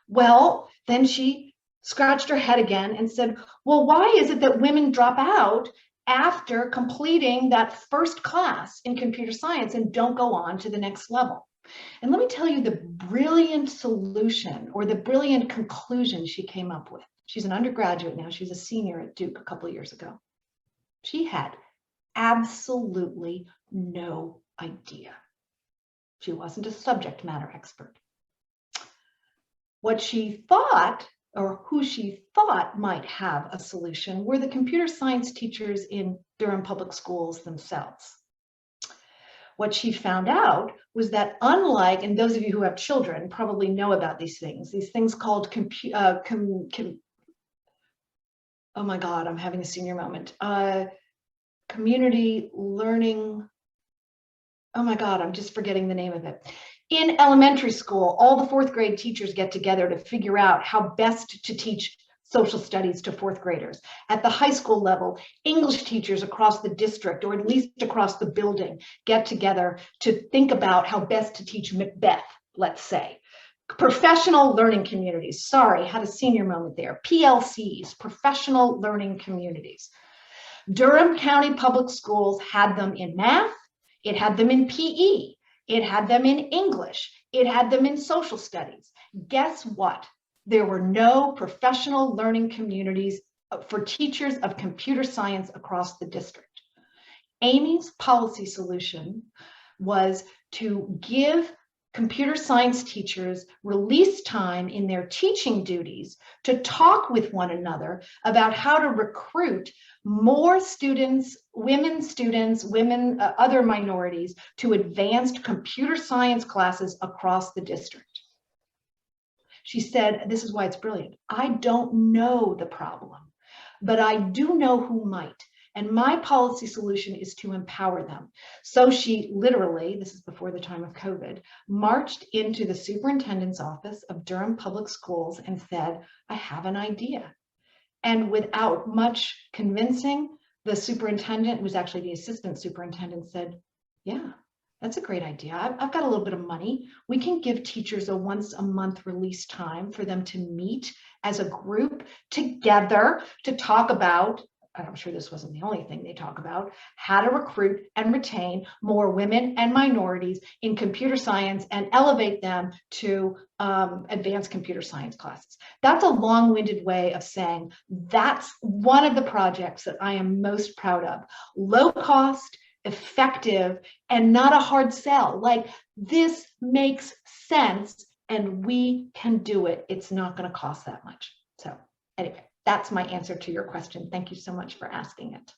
Well, then she scratched her head again and said, well, why is it that women drop out after completing that first class in computer science and don't go on to the next level? And let me tell you the brilliant solution, or the brilliant conclusion she came up with. She's an undergraduate now. She's a senior at Duke a couple of years ago. She had absolutely no idea. She wasn't a subject matter expert. What she thought, or who she thought might have a solution, were the computer science teachers in Durham Public Schools themselves. What she found out was that, unlike, and those of you who have children probably know about these things called oh my God, I'm having a senior moment. Community learning. Oh my God, I'm just forgetting the name of it. In elementary school, all the fourth grade teachers get together to figure out how best to teach social studies to fourth graders. At the high school level, English teachers across the district, or at least across the building, get together to think about how best to teach Macbeth, let's say. Professional learning communities, sorry, had a senior moment there. PLCs, professional learning communities. Durham County Public Schools had them in math, it had them in PE, it had them in English, it had them in social studies. Guess what? There were no professional learning communities for teachers of computer science across the district. Amy's policy solution was to give computer science teachers release time in their teaching duties to talk with one another about how to recruit more students, women, other minorities, to advanced computer science classes across the district. She said, this is why it's brilliant. I don't know the problem, but I do know who might. And my policy solution is to empower them. So she literally, this is before the time of COVID, marched into the superintendent's office of Durham Public Schools and said, I have an idea. And without much convincing, the superintendent, who was actually the assistant superintendent, said, yeah, that's a great idea. I've got a little bit of money. We can give teachers a once a month release time for them to meet as a group together to talk about, I'm sure this wasn't the only thing they talk about, how to recruit and retain more women and minorities in computer science and elevate them to advanced computer science classes. That's a long-winded way of saying that's one of the projects that I am most proud of. Low cost, effective, and not a hard sell. Like, this makes sense and we can do it. It's not going to cost that much. So anyway, that's my answer to your question. Thank you so much for asking it.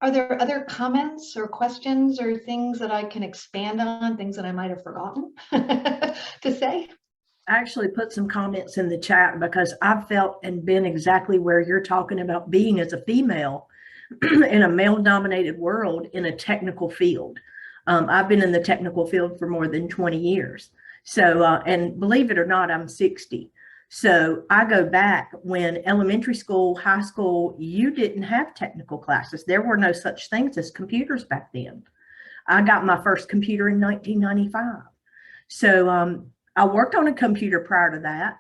Are there other comments or questions or things that I can expand on, things that I might have forgotten to say? I actually put some comments in the chat because I've felt and been exactly where you're talking about being as a female in a male-dominated world in a technical field. I've been in the technical field for more than 20 years. So, and believe it or not, I'm 60. So I go back when elementary school, high school, you didn't have technical classes. There were no such things as computers back then. I got my first computer in 1995. So I worked on a computer prior to that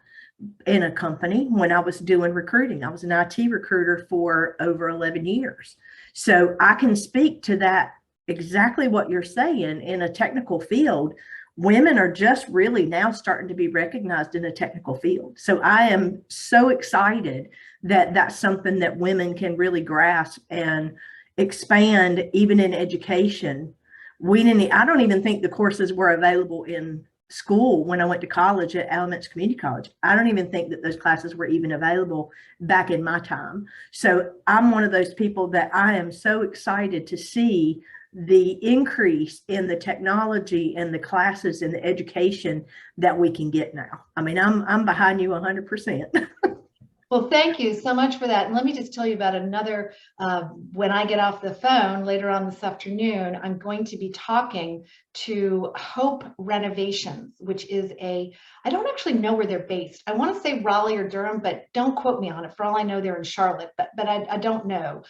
in a company when I was doing recruiting. I was an IT recruiter for over 11 years. So I can speak to that, exactly what you're saying. In a technical field, women are just really now starting to be recognized in a technical field. So I am so excited that that's something that women can really grasp and expand even in education. I don't even think the courses were available in school when I went to college at Alamance Community College. I don't even think that those classes were even available back in my time. So I'm one of those people that I am so excited to see the increase in the technology and the classes and the education that we can get now. I mean, I'm behind you 100%. Well, thank you so much for that. And let me just tell you about another, when I get off the phone later on this afternoon, I'm going to be talking to Hope Renovations, which is I don't actually know where they're based. I want to say Raleigh or Durham, but don't quote me on it. For all I know, they're in Charlotte, but I don't know.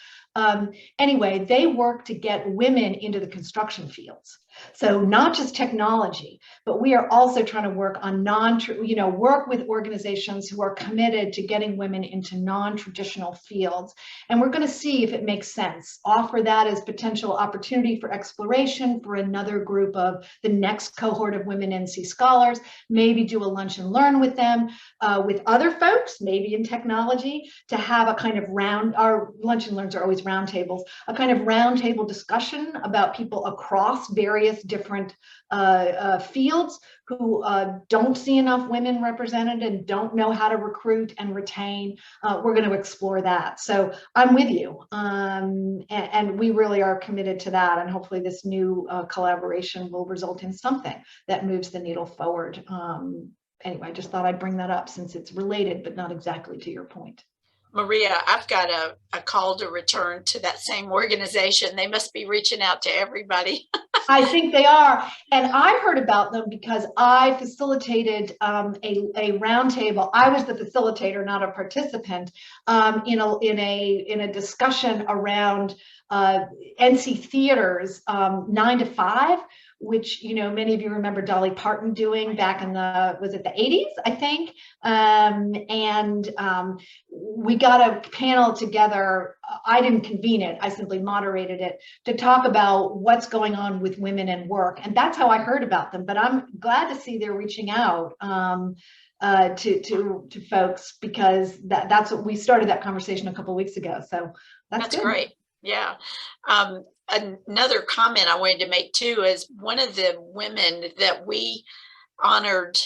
Anyway, they work to get women into the construction fields. So not just technology, but we are also trying to work on work with organizations who are committed to getting women into non-traditional fields. And we're going to see if it makes sense, offer that as potential opportunity for exploration for another group of the next cohort of WomenNC scholars, maybe do a lunch and learn with them, with other folks, maybe in technology, to have a kind of our lunch and learns are always roundtables, a kind of roundtable discussion about people across various different fields who don't see enough women represented and don't know how to recruit and retain. We're going to explore that. So I'm with you. And we really are committed to that. And hopefully this new collaboration will result in something that moves the needle forward. Anyway, I just thought I'd bring that up since it's related, but not exactly to your point. Maria, I've got a call to return to that same organization. They must be reaching out to everybody. I think they are. And I heard about them because I facilitated a roundtable. I was the facilitator, not a participant, in a discussion around NC theaters 9 to 5, which, many of you remember Dolly Parton doing back in was it the 80s, I think? We got a panel together. I didn't convene it. I simply moderated it to talk about what's going on with women and work. And that's how I heard about them. But I'm glad to see they're reaching out to folks, because that's what we started that conversation a couple of weeks ago. So that's good. Great. Yeah. Another comment I wanted to make too is one of the women that we honored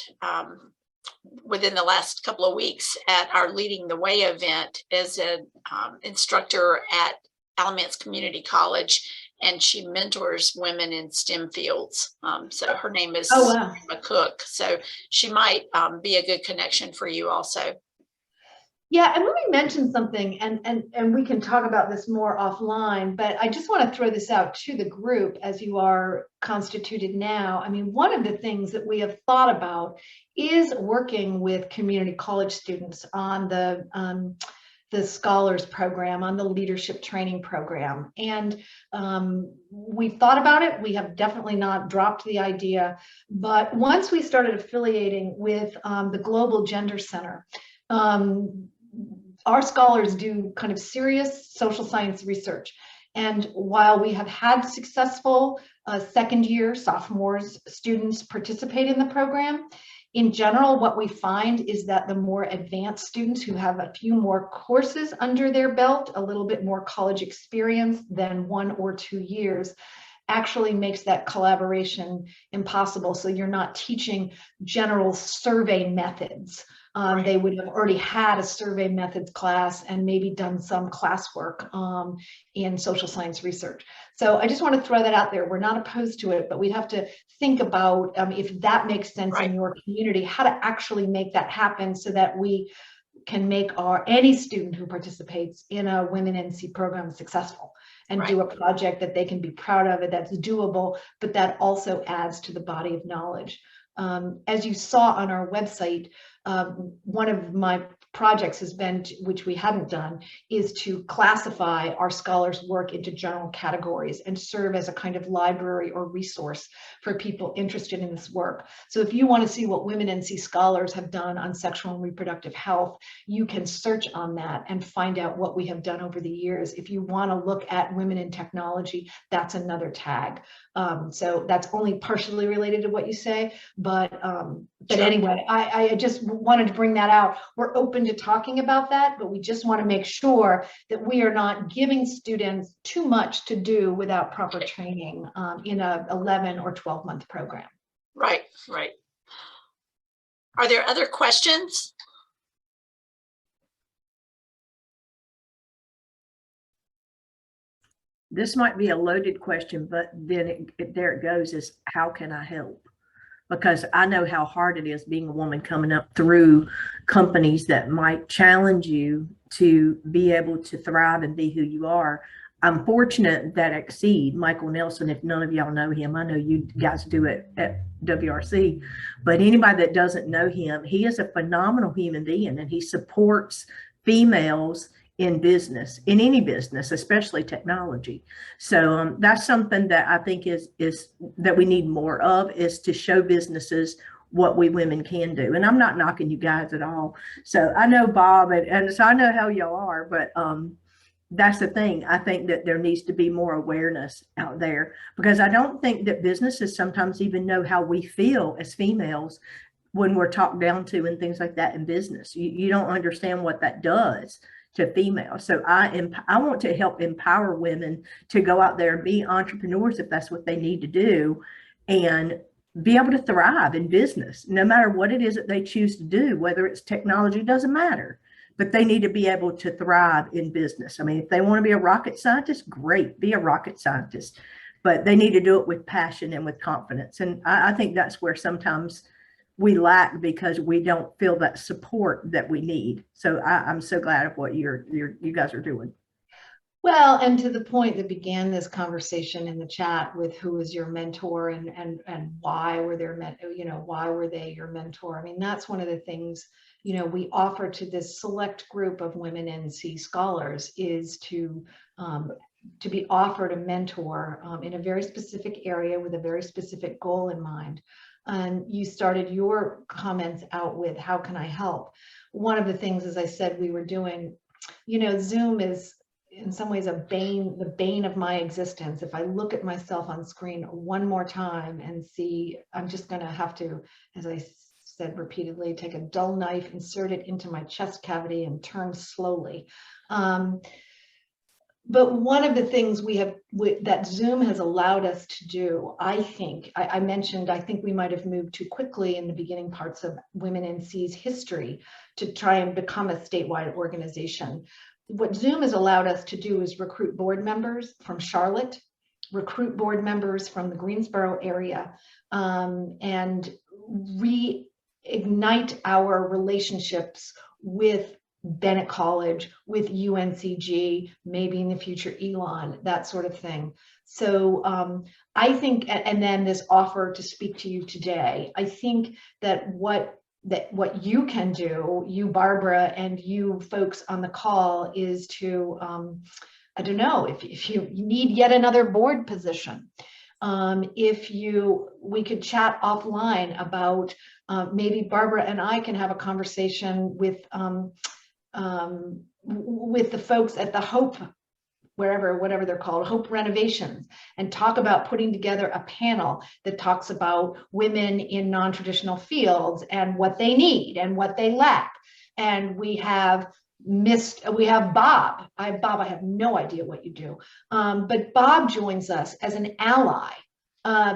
within the last couple of weeks at our Leading the Way event is an instructor at Alamance Community College, and she mentors women in STEM fields. So her name is Cook. So she might be a good connection for you also. Yeah, and let me mention something, and we can talk about this more offline, but I just want to throw this out to the group as you are constituted now. I mean, one of the things that we have thought about is working with community college students on the scholars program, on the leadership training program. And we've thought about it. We have definitely not dropped the idea, but once we started affiliating with the Global Gender Center, our scholars do kind of serious social science research. And while we have had successful second year sophomores students participate in the program, in general, what we find is that the more advanced students who have a few more courses under their belt, a little bit more college experience than 1 or 2 years, actually makes that collaboration impossible. So you're not teaching general survey methods. Right. They would have already had a survey methods class and maybe done some classwork in social science research. So I just want to throw that out there. We're not opposed to it, but we'd have to think about if that makes sense in your community, how to actually make that happen so that we can make any student who participates in a WomenNC program successful and do a project that they can be proud of, that's doable, but that also adds to the body of knowledge. As you saw on our website, one of my projects has been, which we hadn't done, is to classify our scholars' work into general categories and serve as a kind of library or resource for people interested in this work. So if you want to see what WomenNC scholars have done on sexual and reproductive health, you can search on that and find out what we have done over the years. If you want to look at women in technology, that's another tag. So that's only partially related to what you say, but anyway, I just wanted to bring that out. We're open to talking about that, but we just want to make sure that we are not giving students too much to do without proper training in a 11 or 12-month program. Right. Are there other questions? This might be a loaded question, but then there it goes, is how can I help? because I know how hard it is being a woman coming up through companies that might challenge you to be able to thrive and be who you are. I'm fortunate that Exceed, Michael Nelson, if none of y'all know him, I know you guys do it at WRC, but anybody that doesn't know him, he is a phenomenal human being, and he supports females in business, in any business, especially technology. So that's something that I think is that we need more of, is to show businesses what we women can do. And I'm not knocking you guys at all. So I know Bob, and so I know how y'all are, but that's the thing. I think that there needs to be more awareness out there, because I don't think that businesses sometimes even know how we feel as females when we're talked down to and things like that in business. You don't understand what that does to females. So I want to help empower women to go out there and be entrepreneurs if that's what they need to do, and be able to thrive in business, no matter what it is that they choose to do, whether it's technology, doesn't matter. But they need to be able to thrive in business. I mean, if they want to be a rocket scientist, great, be a rocket scientist. But they need to do it with passion and with confidence. And I think that's where sometimes we lack, because we don't feel that support that we need. So I'm so glad of what you guys are doing. Well, and to the point that began this conversation in the chat with who is your mentor and why were why were they your mentor? I mean, that's one of the things, we offer to this select group of WomenNC scholars, is to be offered a mentor in a very specific area with a very specific goal in mind. And you started your comments out with, how can I help? One of the things, as I said, we were doing, Zoom is in some ways the bane of my existence. If I look at myself on screen one more time and see, I'm just going to have to, as I said repeatedly, take a dull knife, insert it into my chest cavity, and turn slowly. But one of the things that Zoom has allowed us to do, I think, I mentioned, I think we might have moved too quickly in the beginning parts of WomenNC's history to try and become a statewide organization. What Zoom has allowed us to do is recruit board members from Charlotte, recruit board members from the Greensboro area, and reignite our relationships with Bennett College, with UNCG, maybe in the future Elon, that sort of thing. So I think, and then this offer to speak to you today, I think that what you can do, you, Barbara, and you folks on the call, is to, I don't know, if you need yet another board position, we could chat offline about, maybe Barbara and I can have a conversation with the folks at the Hope, whatever they're called, Hope Renovations, and talk about putting together a panel that talks about women in non-traditional fields and what they need and what they lack. And we have Bob. Bob, I have no idea what you do, but Bob joins us as an ally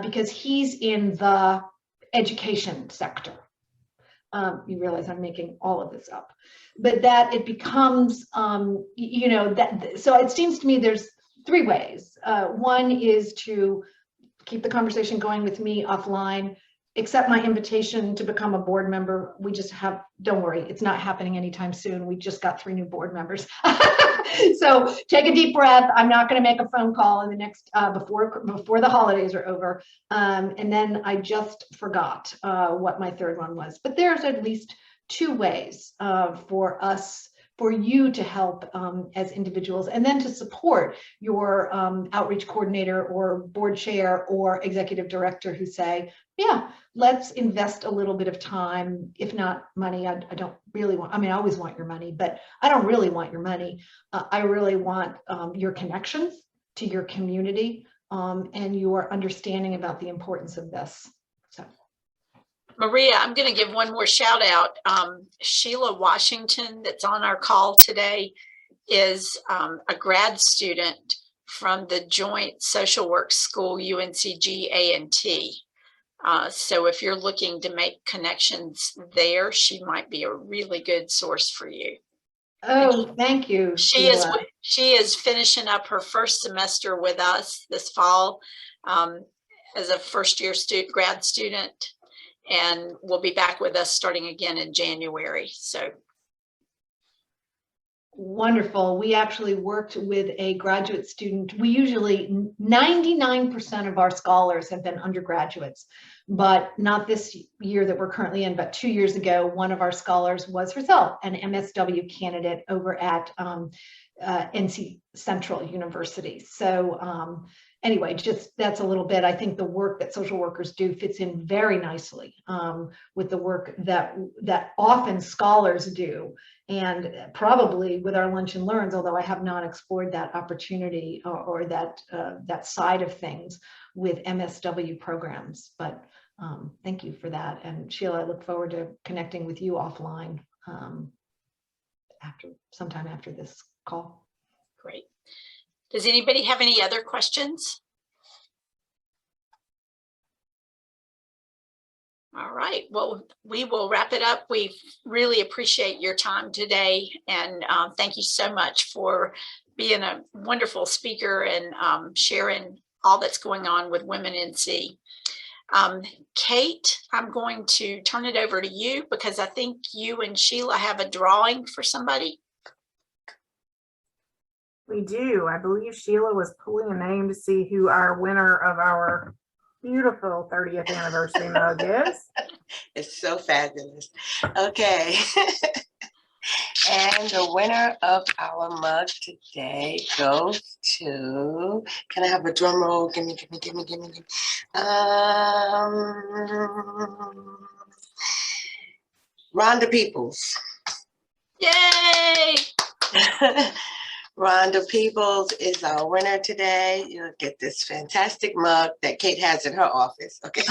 because he's in the education sector. You realize I'm making all of this up, but that it becomes, so it seems to me there's three ways. One is to keep the conversation going with me offline, accept my invitation to become a board member. Don't worry, it's not happening anytime soon. We just got 3 new board members. So take a deep breath. I'm not going to make a phone call in the next, before the holidays are over. And then I just forgot what my third one was, but there's at least 2 ways for you to help as individuals, and then to support your outreach coordinator or board chair or executive director who say, yeah, let's invest a little bit of time, if not money. I don't really want, I always want your money, but I don't really want your money. I really want your connections to your community and your understanding about the importance of this. So. Maria, I'm going to give one more shout out. Sheila Washington, that's on our call today, is a grad student from the Joint Social Work School, UNCG A&T. So if you're looking to make connections there, she might be a really good source for you. Oh, thank you. She is finishing up her first semester with us this fall as a first-year grad student. and will be back with us starting again in January. So Wonderful. We actually worked with a graduate student. We usually 99% of our scholars have been undergraduates, but not this year that we're currently in, but 2 years ago, one of our scholars was herself an MSW candidate over at NC Central University. So anyway, just that's a little bit. I think the work that social workers do fits in very nicely with the work that often scholars do, and probably with our Lunch and Learns, although I have not explored that opportunity or that side of things with MSW programs. But thank you for that. And Sheila, I look forward to connecting with you offline sometime after this call. great. Does anybody have any other questions? All right, well, we will wrap it up. We really appreciate your time today, and thank you so much for being a wonderful speaker and sharing all that's going on with WomenNC. Kate, I'm going to turn it over to you because I think you and Sheila have a drawing for somebody. We do. I believe Sheila was pulling a name to see who our winner of our beautiful 30th anniversary mug is. It's so fabulous. Okay. And the winner of our mug today goes to, can I have a drum roll? Give me. Rhonda Peoples. Yay! Rhonda Peoples is our winner today. You'll get this fantastic mug that Kate has in her office. Okay.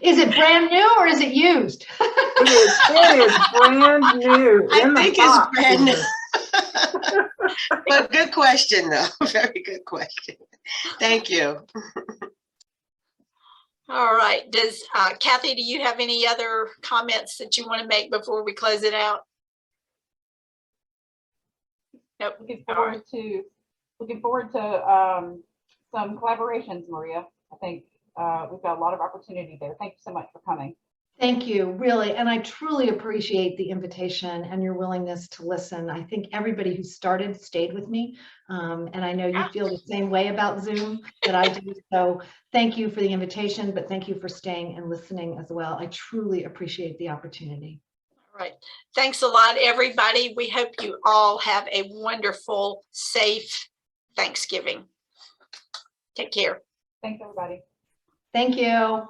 Is it brand new or is it used? It is brand new. I in the think box. it's brand new. But good question, though. Very good question. Thank you. All right. Does Kathy, do you have any other comments that you want to make before we close it out? Nope. Looking forward to some collaborations, Maria. I think we've got a lot of opportunity there. Thank you so much for coming. Thank you, really. And I truly appreciate the invitation and your willingness to listen. I think everybody who started stayed with me. And I know you feel the same way about Zoom that I do. So thank you for the invitation, but thank you for staying and listening as well. I truly appreciate the opportunity. All right. Thanks a lot, everybody. We hope you all have a wonderful, safe Thanksgiving. Take care. Thanks, everybody. Thank you.